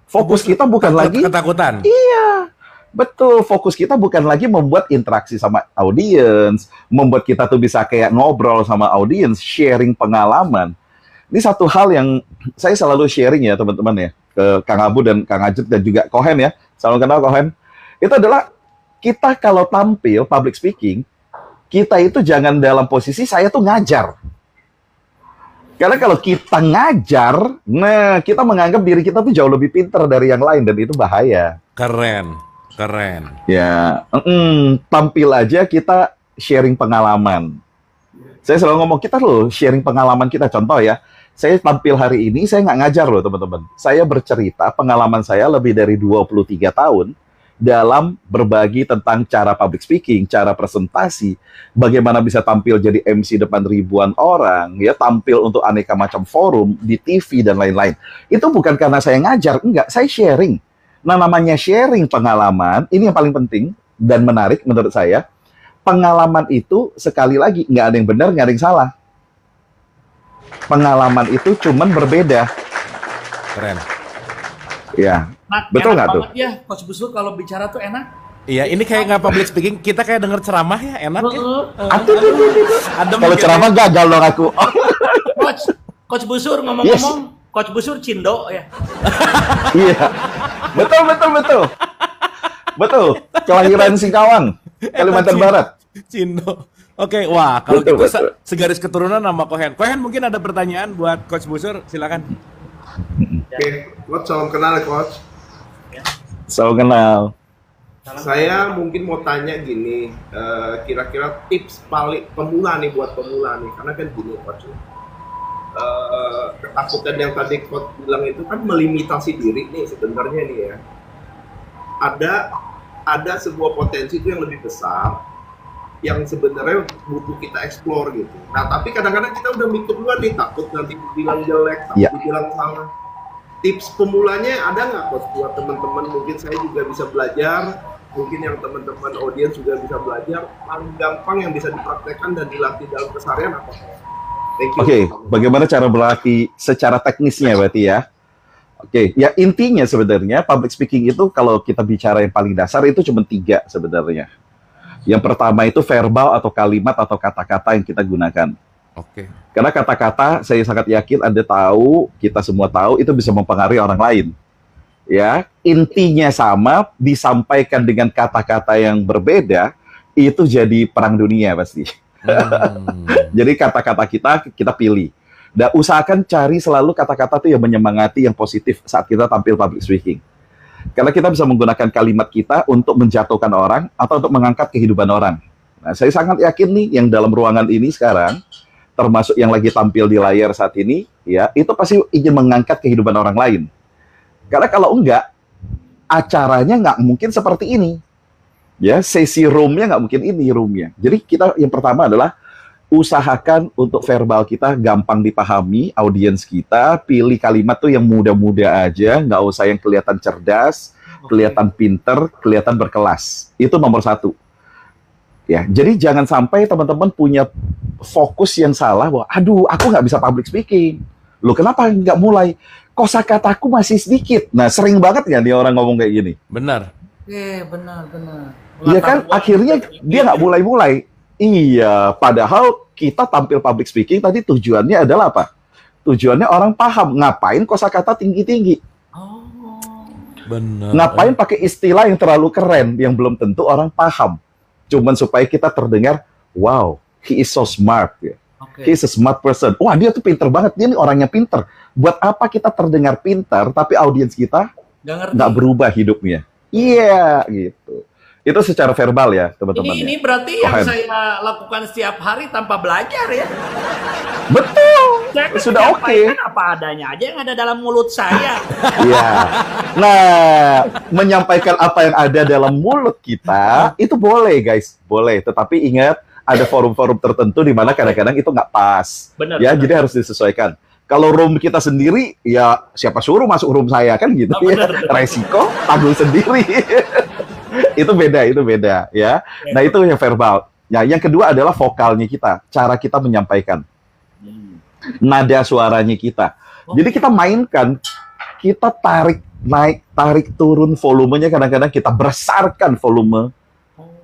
Fokus kita bukan lagi Ketakutan. iya, betul. Fokus kita bukan lagi membuat interaksi sama audiens, membuat kita tuh bisa kayak ngobrol sama audiens, sharing pengalaman. Ini satu hal yang saya selalu sharing ya teman-teman ya, ke Kang Abu dan Kang Ajit dan juga Kohen ya, selalu kenal Kohen. Itu adalah kita kalau tampil public speaking, kita itu jangan dalam posisi saya tuh ngajar. Karena kalau kita ngajar, nah kita menganggap diri kita tuh jauh lebih pintar dari yang lain dan itu bahaya. Keren. Ya, tampil aja kita sharing pengalaman. Saya selalu ngomong kita loh sharing pengalaman kita. Contoh ya, saya tampil hari ini, saya nggak ngajar loh teman-teman. Saya bercerita pengalaman saya lebih dari 23 tahun dalam berbagi tentang cara public speaking, cara presentasi, bagaimana bisa tampil jadi MC depan ribuan orang, ya tampil untuk aneka macam forum di TV dan lain-lain. Itu bukan karena saya ngajar, enggak, saya sharing. Nah, namanya sharing pengalaman, ini yang paling penting dan menarik menurut saya. Pengalaman itu sekali lagi nggak ada yang benar, nggak ada yang salah. Pengalaman itu cuman berbeda. Keren. Ya, Enak, betul enak nggak tuh? banget ya, Coach Busur kalau bicara tuh enak. Iya, ini kayak nggak public speaking, kita kayak denger ceramah ya, enak ya. Adem Kalau gitu. ceramah gagal dong aku. Coach Busur ngomong-ngomong, Coach Busur Cindo ya. Iya, betul. Betul, kelahiran Singkawang, Kalimantan Barat. Cindo. Oke, wah kalau Betul, gitu betul. segaris keturunan sama Kohen. Kohen mungkin ada pertanyaan buat Coach Busur, silakan. Oke, Coach, salam kenal ya, Coach. Selalu kenal. Saya mungkin mau tanya gini, kira-kira tips paling pemula nih buat pemula nih, karena kan gini, Coach. Ketakutan yang tadi Coach bilang itu kan melimitasi diri nih sebenarnya nih ya. Ada sebuah potensi itu yang lebih besar yang sebenarnya butuh kita explore gitu. Nah, tapi kadang-kadang kita udah mikir duluan nih, takut nanti dibilang jelek, takut Ya. dibilang salah. Tips pemulanya ada nggak, Coach, buat teman-teman? Mungkin saya juga bisa belajar, mungkin yang teman-teman audiens juga bisa belajar. Paling gampang yang bisa dipraktekkan dan dilatih dalam keseharian apa? Thank you. Oke, bagaimana cara berlatih secara teknisnya berarti ya? Oke, ya intinya sebenarnya public speaking itu kalau kita bicara yang paling dasar itu cuma 3 sebenarnya. Yang pertama itu verbal atau kalimat atau kata-kata yang kita gunakan. Oke. Karena kata-kata saya sangat yakin Anda tahu, kita semua tahu itu bisa mempengaruhi orang lain. Ya, intinya sama, disampaikan dengan kata-kata yang berbeda, itu jadi perang dunia pasti. Jadi kata-kata kita pilih. Dan usahakan cari selalu kata-kata tuh yang menyemangati, yang positif saat kita tampil public speaking. Karena kita bisa menggunakan kalimat kita untuk menjatuhkan orang atau untuk mengangkat kehidupan orang. Nah, saya sangat yakin nih yang dalam ruangan ini sekarang, termasuk yang lagi tampil di layar saat ini, ya itu pasti ingin mengangkat kehidupan orang lain. Karena kalau enggak, acaranya nggak mungkin seperti ini. Ya, sesi roomnya nggak mungkin ini roomnya. Jadi kita yang pertama adalah usahakan untuk verbal kita gampang dipahami, audiens kita, pilih kalimat tuh yang muda-muda aja, nggak usah yang kelihatan cerdas, kelihatan pinter, kelihatan berkelas. Itu nomor 1. Ya, jadi jangan sampai teman-teman punya fokus yang salah bahwa, aduh, aku nggak bisa public speaking. Loh, kenapa nggak mulai? Kosakataku masih sedikit. Nah, sering banget nggak nih orang ngomong kayak gini? Benar. Benar. Iya kan, akhirnya dia nggak mulai-mulai. Iya, padahal kita tampil public speaking tadi tujuannya adalah apa? Tujuannya orang paham. Ngapain kosakata tinggi-tinggi? Oh. Benar. Ngapain pakai istilah yang terlalu keren yang belum tentu orang paham? Cuman supaya kita terdengar, wow, he is so smart. Ya. Oke. He is a smart person. Wah, dia tuh pinter banget. Dia nih orangnya pinter. Buat apa kita terdengar pinter, tapi audiens kita Nggak ngerti. nggak berubah hidupnya? Iya, gitu. Itu secara verbal ya, teman-teman. Ini ya. berarti yang Kohen. saya lakukan setiap hari tanpa belajar ya. Betul. Saya kan Sudah oke. menyampaikan apa adanya aja yang ada dalam mulut saya. Iya. Nah, menyampaikan apa yang ada dalam mulut kita itu boleh, guys, boleh. Tetapi ingat, ada forum-forum tertentu di mana kadang-kadang itu nggak pas. Benar, Ya, benar. jadi harus disesuaikan. Kalau room kita sendiri, ya siapa suruh masuk room saya kan gitu Oh, ya. benar. Resiko tanggung sendiri. Itu beda ya. Nah, itu yang verbal. Ya, yang kedua adalah vokalnya kita, cara kita menyampaikan. Nada suaranya kita. Jadi kita mainkan, kita tarik naik, tarik turun volumenya, kadang-kadang kita besarkan volume.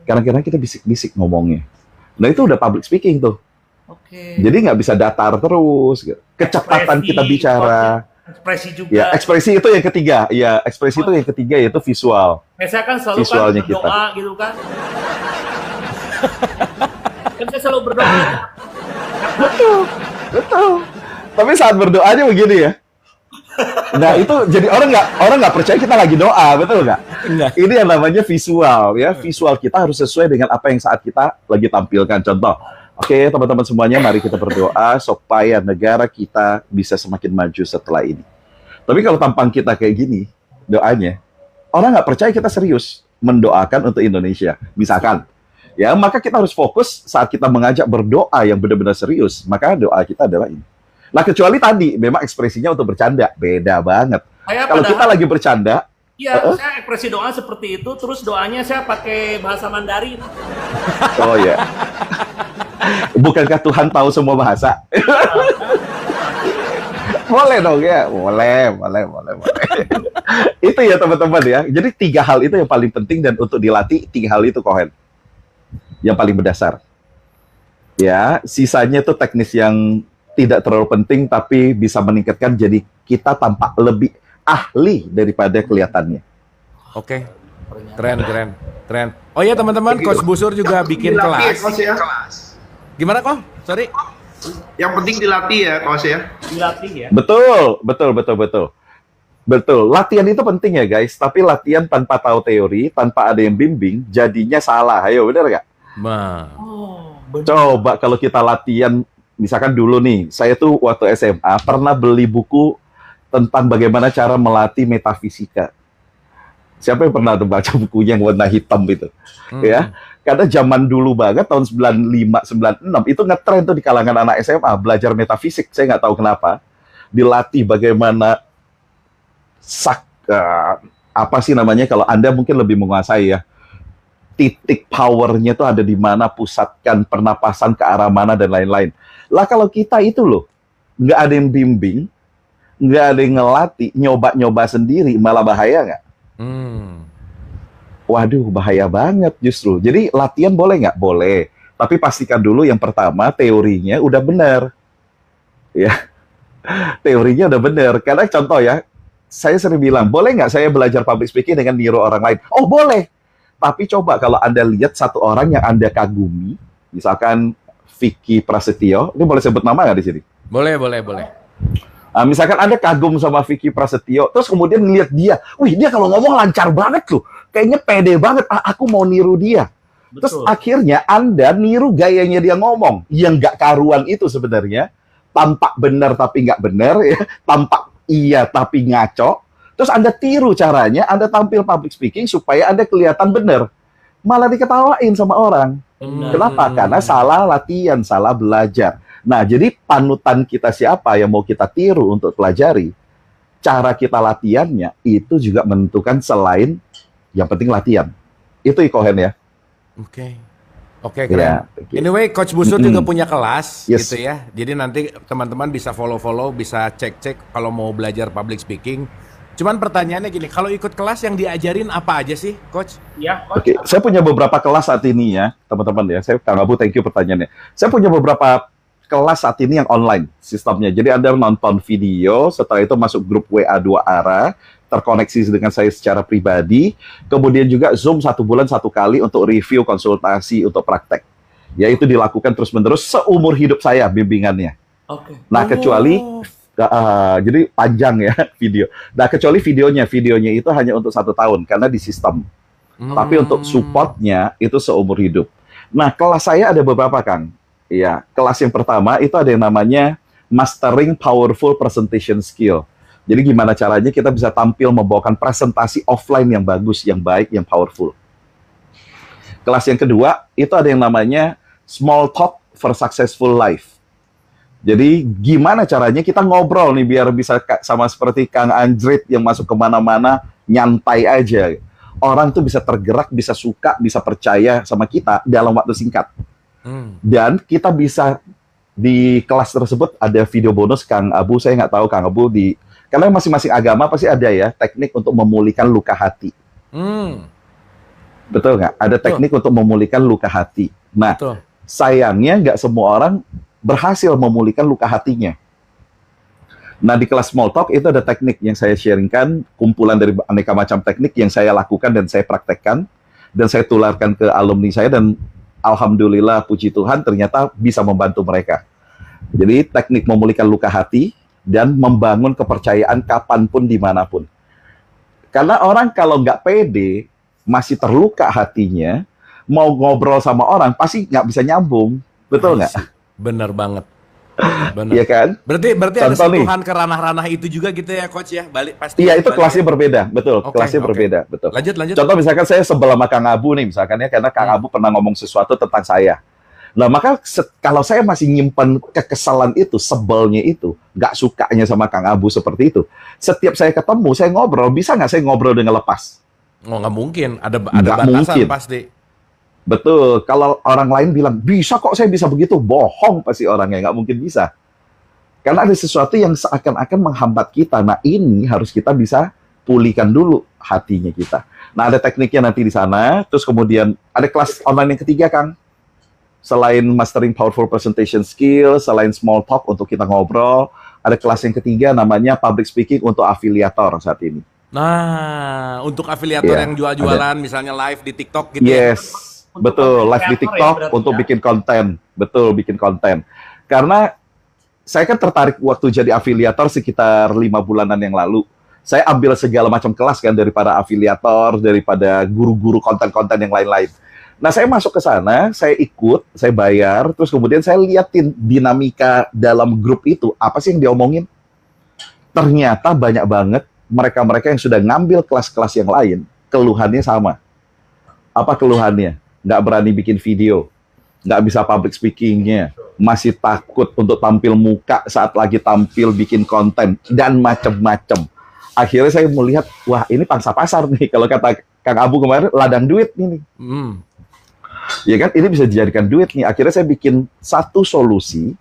Kadang-kadang kita bisik-bisik ngomongnya. Nah, itu udah public speaking tuh. Oke. Jadi nggak bisa datar terus. Gitu. Kecepatan Ekspresi, kita bicara. Ekspresi juga. Ya, ekspresi itu yang ketiga. Ya, ekspresi itu yang ketiga, yaitu visual. Saya kan selalu Visualnya kan berdoa gitu kan. Kan saya selalu berdoa. Betul. Tapi saat berdoanya begini ya. Nah, itu jadi orang nggak percaya kita lagi doa, betul nggak? Enggak. Ini yang namanya visual ya. Visual kita harus sesuai dengan apa yang saat kita lagi tampilkan. Contoh, oke teman-teman semuanya, mari kita berdoa supaya negara kita bisa semakin maju setelah ini. Tapi kalau tampang kita kayak gini, doanya, orang nggak percaya kita serius mendoakan untuk Indonesia. Misalkan, ya maka kita harus fokus saat kita mengajak berdoa yang benar-benar serius. Maka doa kita adalah ini. Nah, kecuali tadi memang ekspresinya untuk bercanda, beda banget. Saya Kalau kita lagi bercanda, Iya, saya ekspresi doa seperti itu, terus doanya saya pakai bahasa Mandarin. oh ya, bukankah Tuhan tahu semua bahasa? Boleh dong ya, boleh. Itu ya teman-teman ya. Jadi 3 hal itu yang paling penting dan untuk dilatih 3 hal itu Kohen. Yang paling berdasar. Ya, sisanya itu teknis yang tidak terlalu penting tapi bisa meningkatkan jadi kita tampak lebih ahli daripada kelihatannya. Oke. Keren. Oh iya teman-teman, Coach Busur juga bikin Dilatih ya, kelas. Coach ya. Gimana kok? Sorry. Yang penting dilatih ya, Coach ya. Dilatih ya. Betul. Latihan itu penting ya guys, tapi latihan tanpa tahu teori, tanpa ada yang bimbing, jadinya salah. Ayo, benar nggak? Nah, Oh, benar. Coba kalau kita latihan, misalkan dulu nih, saya tuh waktu SMA pernah beli buku tentang bagaimana cara melatih metafisika. Siapa yang pernah tuh baca bukunya yang warna hitam itu? Ya, karena zaman dulu banget tahun 95, 96 itu ngetren tuh di kalangan anak SMA belajar metafisik. Saya nggak tahu kenapa. Dilatih bagaimana apa sih namanya, kalau Anda mungkin lebih menguasai ya. Titik powernya tuh ada di mana, pusatkan pernapasan ke arah mana dan lain-lain. Lah kalau kita itu loh, nggak ada yang bimbing, nggak ada yang ngelatih, nyoba-nyoba sendiri, malah bahaya nggak? Waduh, bahaya banget justru. Jadi latihan boleh nggak? Boleh. Tapi pastikan dulu yang pertama teorinya udah benar. Ya, teorinya udah benar. Karena contoh ya, saya sering bilang, boleh nggak saya belajar public speaking dengan niru orang lain? Oh boleh. Tapi coba kalau Anda lihat satu orang yang Anda kagumi, misalkan Vicky Prasetyo, ini boleh sebut nama nggak di sini? boleh. Misalkan Anda kagum sama Vicky Prasetyo, terus kemudian ngelihat dia, wih dia kalau ngomong lancar banget loh, kayaknya pede banget, aku mau niru dia. Terus Betul. akhirnya Anda niru gayanya dia ngomong, yang nggak karuan itu sebenarnya, tampak benar tapi nggak benar, ya, tampak iya tapi ngaco. Terus Anda tiru caranya, Anda tampil public speaking supaya Anda kelihatan benar. Malah diketawain sama orang. Kenapa? Karena salah latihan, salah belajar. Nah, jadi panutan kita siapa yang mau kita tiru untuk pelajari, cara kita latihannya itu juga menentukan selain yang penting latihan. Itu Kohen ya. Oke, keren. Ya, oke. Anyway, Coach Busur juga punya kelas Yes. gitu ya. Jadi nanti teman-teman bisa follow-follow, bisa cek-cek kalau mau belajar public speaking Cuman pertanyaannya gini, kalau ikut kelas yang diajarin apa aja sih, Coach? Ya, Coach. Oke, saya punya beberapa kelas saat ini ya, teman-teman ya. Kang Abu, thank you pertanyaannya. Saya punya beberapa kelas saat ini yang online sistemnya. Jadi Anda nonton video, setelah itu masuk grup WA 2 arah, terkoneksi dengan saya secara pribadi, kemudian juga Zoom 1 bulan 1 kali untuk review, konsultasi, untuk praktek. Ya, itu dilakukan terus-menerus seumur hidup saya bimbingannya. Oke. Nah, kecuali jadi panjang ya video. Nah, kecuali videonya itu hanya untuk 1 tahun karena di sistem. Tapi untuk supportnya itu seumur hidup. Nah, kelas saya ada beberapa, Kang. Ya, kelas yang pertama itu ada yang namanya Mastering Powerful Presentation Skill. Jadi gimana caranya kita bisa tampil membawakan presentasi offline yang bagus, yang baik, yang powerful. Kelas yang kedua itu ada yang namanya Small Talk for Successful Life. Jadi gimana caranya kita ngobrol nih biar bisa sama seperti Kang Anjrit yang masuk kemana-mana nyantai aja. Orang tuh bisa tergerak, bisa suka, bisa percaya sama kita dalam waktu singkat. Dan kita bisa di kelas tersebut ada video bonus Kang Abu. Saya nggak tahu Kang Abu karena masing-masing agama pasti ada ya teknik untuk memulihkan luka hati. Betul nggak? Ada teknik untuk memulihkan luka hati. Nah, sayangnya nggak semua orang berhasil memulihkan luka hatinya. Nah, di kelas Small Talk itu ada teknik yang saya sharingkan, kumpulan dari aneka macam teknik yang saya lakukan dan saya praktekkan, dan saya tularkan ke alumni saya, dan alhamdulillah, puji Tuhan, ternyata bisa membantu mereka. Jadi, teknik memulihkan luka hati dan membangun kepercayaan kapanpun, dimanapun. Karena orang kalau nggak pede, masih terluka hatinya, mau ngobrol sama orang, pasti nggak bisa nyambung. Betul nggak? Bener banget. Bener. Iya kan? Berarti ada Contoh nih. sentuhan ke ranah-ranah itu juga gitu ya, Coach ya? Pasti. Iya, itu kelasnya berbeda, betul. Kelasnya berbeda, betul. Lanjut. Contoh misalkan saya sebelah sama Kang Abu nih, misalkan ya, karena Kang Abu pernah ngomong sesuatu tentang saya. Nah, maka kalau saya masih nyimpan kekesalan itu, sebelnya itu, nggak sukanya sama Kang Abu seperti itu, setiap saya ketemu, saya ngobrol, bisa nggak saya ngobrol dengan lepas? Oh, nggak mungkin. Ada Nggak batasan mungkin. pasti. Betul. Kalau orang lain bilang, bisa kok saya bisa begitu, bohong pasti orangnya, nggak mungkin bisa. Karena ada sesuatu yang seakan-akan menghambat kita. Nah, ini harus kita bisa pulihkan dulu hatinya kita. Nah, ada tekniknya nanti di sana. Terus kemudian ada kelas online yang ketiga, Kang. Selain Mastering Powerful Presentation Skill, selain Small Talk untuk kita ngobrol, ada kelas yang ketiga namanya Public Speaking untuk afiliator saat ini. Nah, untuk afiliator Iya, yang jual-jualan, misalnya live di TikTok gitu ya? Yes, betul. Live di TikTok ya, untuk ya? bikin konten. Betul, bikin konten. Karena saya kan tertarik waktu jadi afiliator sekitar 5 bulanan yang lalu. Saya ambil segala macam kelas kan daripada afiliator, daripada guru-guru konten-konten yang lain-lain. Nah, saya masuk ke sana, saya ikut, saya bayar, terus kemudian saya liatin dinamika dalam grup itu, apa sih yang diomongin. Ternyata banyak banget mereka-mereka yang sudah ngambil kelas-kelas yang lain, keluhannya sama. Apa keluhannya? Nggak berani bikin video, nggak bisa public speaking-nya, masih takut untuk tampil muka saat lagi tampil bikin konten, dan macem-macem. Akhirnya saya melihat, wah ini pangsa pasar nih, kalau kata Kang Abu kemarin, ladang duit ini. Ya kan, ini bisa dijadikan duit nih. Akhirnya saya bikin satu solusi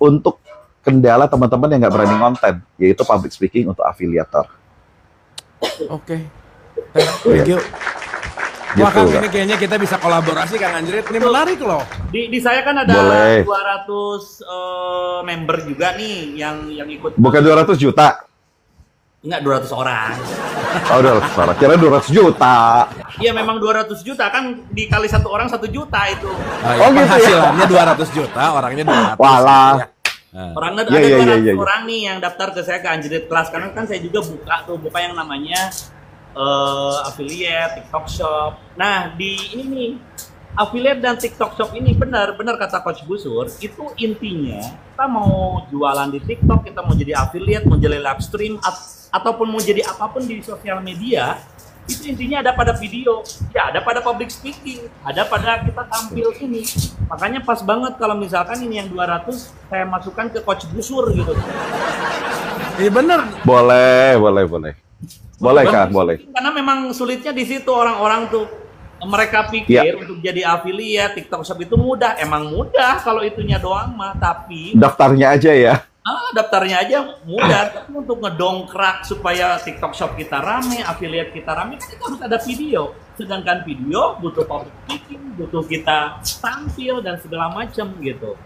untuk kendala teman-teman yang nggak berani konten, yaitu public speaking untuk afiliator. Oke. Thank you. Wah, Gitu, Kang, Kak. ini kayaknya kita bisa kolaborasi, Kang Anjrit. Ini menarik loh. Di saya kan ada Boleh. 200 member juga nih yang ikut. Bukan 200 juta. Enggak, 200 orang. Oh, udah salah. Kira 200 juta. Iya, memang 200 juta kan dikali satu orang 1 juta itu. Nah, Oh, gitu ya? penghasilannya 200 juta, orangnya 200. Walah. Ya. Nah. Orangnya Iya, ada iya, 200 iya, iya. orang nih yang daftar ke saya ke Anjrit Class, karena kan saya juga buka yang namanya affiliate TikTok Shop. Nah, di ini nih affiliate dan TikTok Shop ini benar kata Coach Busur, itu intinya kita mau jualan di TikTok, kita mau jadi affiliate, mau jadi live stream ataupun mau jadi apapun di sosial media, itu intinya ada pada video, ya ada pada public speaking, ada pada kita tampil ini. Makanya pas banget kalau misalkan ini yang 200 saya masukkan ke Coach Busur gitu. Iya bener. Boleh. Boleh, Kang, boleh. Karena memang sulitnya di situ orang-orang tuh, mereka pikir untuk jadi affiliate TikTok Shop itu mudah. Emang mudah kalau itunya doang mah, tapi Daftarnya aja ya. Daftarnya aja mudah, tapi untuk ngedongkrak supaya TikTok Shop kita rame, affiliate kita rame, kan itu harus ada video. Sedangkan video butuh public speaking, butuh kita tampil dan segala macam gitu.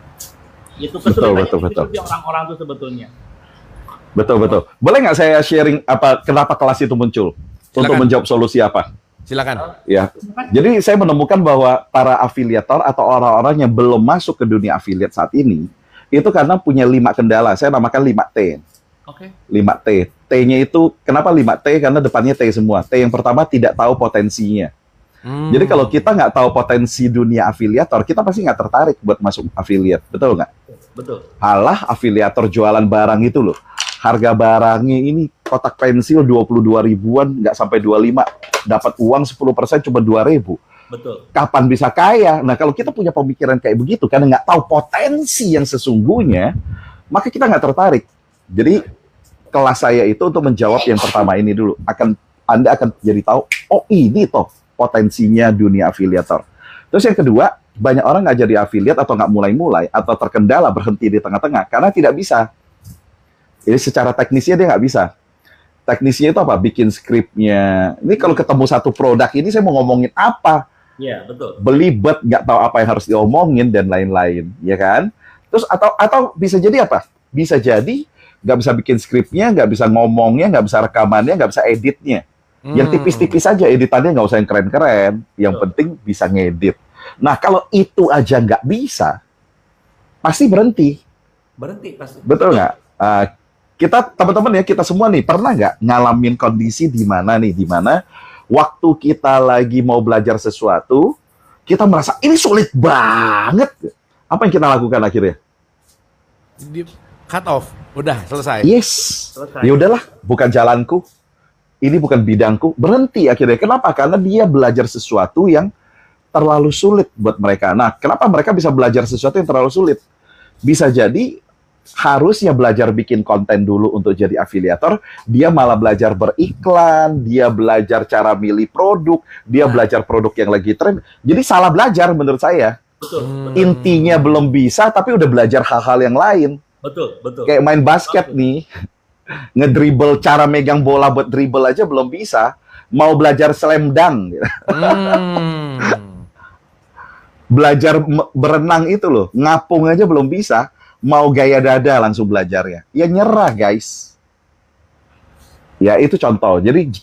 Itu kesulitannya di orang-orang tuh sebetulnya. Betul. Boleh nggak saya sharing kenapa kelas itu muncul? Silakan. Untuk menjawab solusi apa? Silakan. Ya. Jadi saya menemukan bahwa para afiliator atau orang-orang yang belum masuk ke dunia afiliat saat ini itu karena punya 5 kendala. Saya namakan 5T. Oke. 5T. T-nya itu kenapa 5T? Karena depannya T semua. T yang pertama tidak tahu potensinya. Jadi kalau kita nggak tahu potensi dunia afiliator, kita pasti nggak tertarik buat masuk afiliat. Betul nggak? Betul. Alah, afiliator jualan barang itu loh. Harga barangnya ini kotak pensil 22 ribuan, nggak sampai 25. Dapat uang 10% cuma 2.000. Betul. Kapan bisa kaya? Nah, kalau kita punya pemikiran kayak begitu, karena nggak tahu potensi yang sesungguhnya, maka kita nggak tertarik. Jadi, kelas saya itu untuk menjawab yang pertama ini dulu. Anda akan jadi tahu, oh ini toh potensinya dunia afiliator. Terus yang kedua, banyak orang nggak jadi afiliat atau nggak mulai-mulai, atau terkendala berhenti di tengah-tengah, karena tidak bisa. Jadi secara teknisnya dia nggak bisa. Teknisnya itu apa? Bikin skripnya. Ini kalau ketemu satu produk ini saya mau ngomongin apa? Iya, betul. Belibet, nggak tahu apa yang harus diomongin dan lain-lain, ya kan? Terus atau bisa jadi apa? Bisa jadi nggak bisa bikin skripnya, nggak bisa ngomongnya, nggak bisa rekamannya, nggak bisa editnya. Yang tipis-tipis aja editannya, nggak usah yang keren-keren. Yang penting bisa ngedit. Nah, kalau itu aja nggak bisa, pasti berhenti. Berhenti pasti. Betul nggak? Kita teman-teman ya, kita semua nih pernah nggak ngalamin kondisi di mana waktu kita lagi mau belajar sesuatu, kita merasa ini sulit banget. Apa yang kita lakukan akhirnya? Cut off, udah selesai. Yes, Selesai. ya udahlah, bukan jalanku, ini bukan bidangku, berhenti akhirnya. Kenapa? Karena dia belajar sesuatu yang terlalu sulit buat mereka. Nah, kenapa mereka bisa belajar sesuatu yang terlalu sulit? Bisa jadi harusnya belajar bikin konten dulu untuk jadi afiliator, dia malah belajar beriklan, dia belajar cara milih produk, dia belajar produk yang lagi tren. Jadi salah belajar menurut saya. Betul. Intinya belum bisa, tapi udah belajar hal-hal yang lain. Betul. Kayak main basket nih, ngedribble, cara megang bola buat dribble aja belum bisa, mau belajar slam dunk. Belajar berenang itu loh, ngapung aja belum bisa, mau gaya dada langsung belajarnya. Ya nyerah, guys. Ya, itu contoh. Jadi,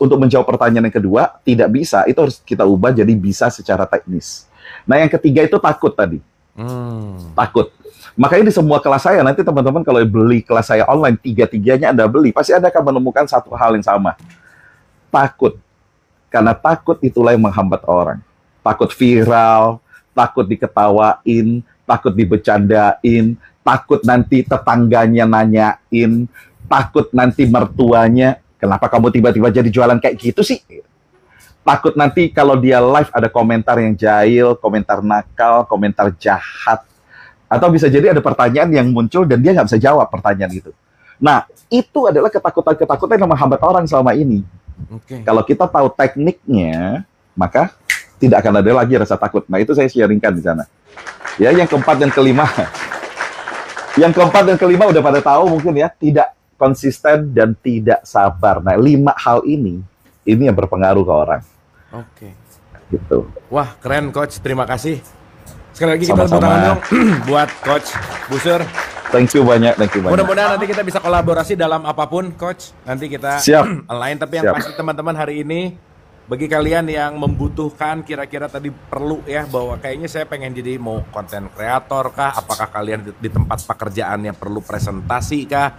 untuk menjawab pertanyaan yang kedua, tidak bisa, itu harus kita ubah jadi bisa secara teknis. Nah, yang ketiga itu takut tadi. Takut. Makanya di semua kelas saya, nanti teman-teman kalau beli kelas saya online, tiga-tiganya Anda beli, pasti Anda akan menemukan satu hal yang sama. Takut. Karena takut itulah yang menghambat orang. Takut viral, takut diketawain, takut dibecandain, takut nanti tetangganya nanyain, takut nanti mertuanya, kenapa kamu tiba-tiba jadi jualan kayak gitu sih? Takut nanti kalau dia live ada komentar yang jahil, komentar nakal, komentar jahat. Atau bisa jadi ada pertanyaan yang muncul dan dia nggak bisa jawab pertanyaan itu. Nah, itu adalah ketakutan-ketakutan yang menghambat orang selama ini. Kalau kita tahu tekniknya, maka tidak akan ada lagi rasa takut. Nah, itu saya sharingkan di sana. Ya, yang keempat dan kelima. Yang keempat dan kelima udah pada tahu mungkin ya, tidak konsisten dan tidak sabar. Nah, 5 hal ini yang berpengaruh ke orang. Oke. Gitu. Wah, keren Coach. Terima kasih. Sekali lagi kita Sama-sama. tepuk tangan dong buat Coach Busur. Thank you banyak. Mudah-mudahan nanti kita bisa kolaborasi dalam apapun, Coach. Nanti kita Siap. align. Tapi yang pasti teman-teman hari ini, bagi kalian yang membutuhkan kira-kira tadi perlu ya, bahwa kayaknya saya pengen jadi mau konten kreator kah, apakah kalian di tempat pekerjaannya perlu presentasi kah,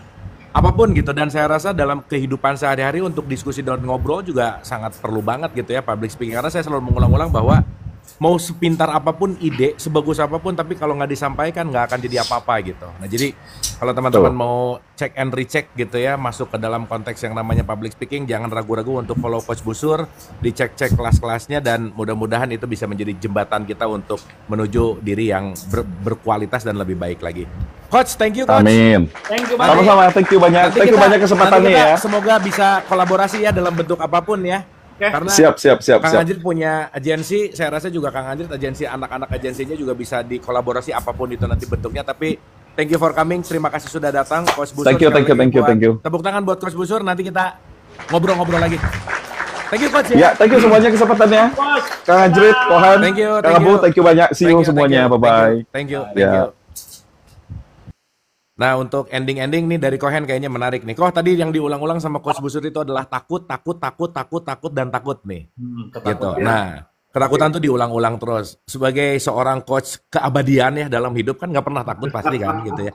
apapun gitu. Dan saya rasa dalam kehidupan sehari-hari untuk diskusi dan ngobrol juga sangat perlu banget gitu ya, public speaking. Karena saya selalu mengulang-ulang bahwa mau sepintar apapun ide, sebagus apapun, tapi kalau nggak disampaikan nggak akan jadi apa-apa gitu. Nah, jadi kalau teman-teman mau check and recheck gitu ya, masuk ke dalam konteks yang namanya public speaking, jangan ragu-ragu untuk follow Coach Busur, dicek-cek kelas-kelasnya, dan mudah-mudahan itu bisa menjadi jembatan kita untuk menuju diri yang berkualitas dan lebih baik lagi. Coach, thank you Coach. Amin. Thank you banyak. Sama-sama, thank you banyak. Nanti Thank you banyak kesempatannya nanti kita ya. Semoga bisa kolaborasi ya dalam bentuk apapun ya. Oke. Karena Siap. Kang Anjrit punya agensi, saya rasa juga Kang Anjrit agensi anak-anak agensinya juga bisa dikolaborasi apapun itu nanti bentuknya. Tapi thank you for coming. Terima kasih sudah datang, Coach Busur. Thank you. Tepuk tangan buat Coach Busur. Nanti kita ngobrol-ngobrol lagi. Thank you, Coach. Ya, thank you semuanya kesempatannya. Kang Anjrit, Kohan, Kang Abu, thank you banyak. See you semuanya. Bye-bye. Thank you. Ya. Nah, untuk ending-ending nih dari Kohen kayaknya menarik nih. Tadi yang diulang-ulang sama Coach Busur itu adalah takut, dan takut nih. Gitu. Nah, ketakutan tuh diulang-ulang terus. Sebagai seorang coach keabadian ya dalam hidup kan nggak pernah takut pasti kan gitu ya.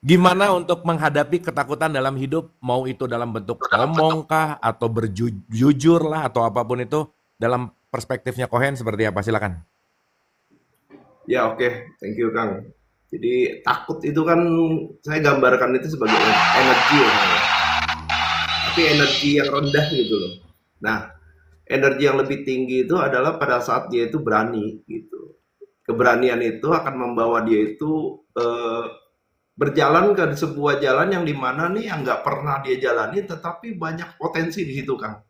Gimana untuk menghadapi ketakutan dalam hidup, mau itu dalam bentuk ngomong kah, atau berjujur lah, atau apapun itu, dalam perspektifnya Kohen seperti apa? Silakan. Ya oke. Thank you Kang. Jadi takut itu kan saya gambarkan itu sebagai energi ya. Tapi energi yang rendah gitu loh. Nah, energi yang lebih tinggi itu adalah pada saat dia itu berani gitu. Keberanian itu akan membawa dia itu berjalan ke sebuah jalan yang dimana nih yang nggak pernah dia jalani, tetapi banyak potensi di situ Kang.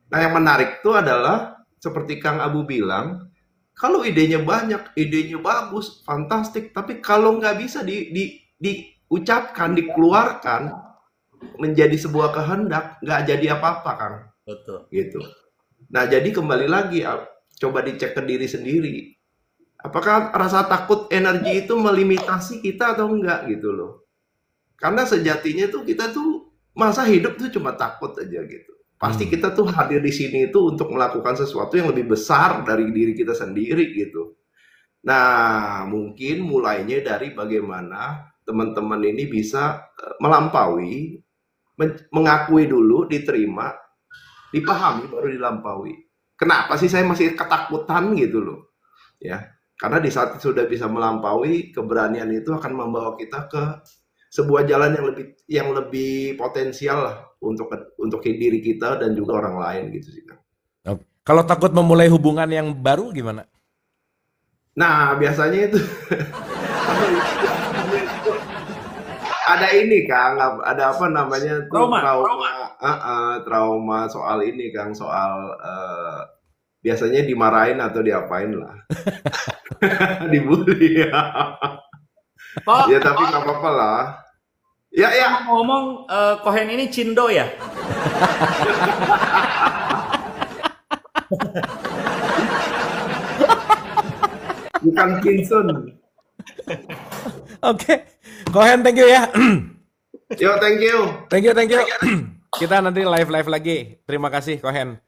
Nah yang menarik itu adalah seperti Kang Abu bilang, kalau idenya banyak, idenya bagus, fantastik, tapi kalau nggak bisa diucapkan, dikeluarkan menjadi sebuah kehendak, nggak jadi apa-apa Kang. Betul. Gitu. Nah jadi kembali lagi, coba dicek ke diri sendiri. Apakah rasa takut energi itu melimitasi kita atau enggak gitu loh. Karena sejatinya tuh kita tuh masa hidup tuh cuma takut aja gitu. Pasti kita tuh hadir di sini itu untuk melakukan sesuatu yang lebih besar dari diri kita sendiri gitu. Nah, mungkin mulainya dari bagaimana teman-teman ini bisa melampaui, mengakui dulu, diterima, dipahami baru dilampaui. Kenapa sih saya masih ketakutan gitu loh. Ya. Karena di saat sudah bisa melampaui, keberanian itu akan membawa kita ke sebuah jalan yang lebih potensial lah untuk diri kita dan juga orang lain gitu sih Kang. Kalau takut memulai hubungan yang baru gimana? Nah biasanya itu ada ini Kang, ada apa namanya tuh trauma soal ini Kang, soal biasanya dimarahin atau diapain lah. Dibully ya. Ya tapi nggak apa-apa lah. Ya. Ngomong Kohen ini Cindo ya? Bukan Kinsun. Oke. Kohen thank you ya. Yo thank you. Thank you. Kita nanti live lagi. Terima kasih Kohen.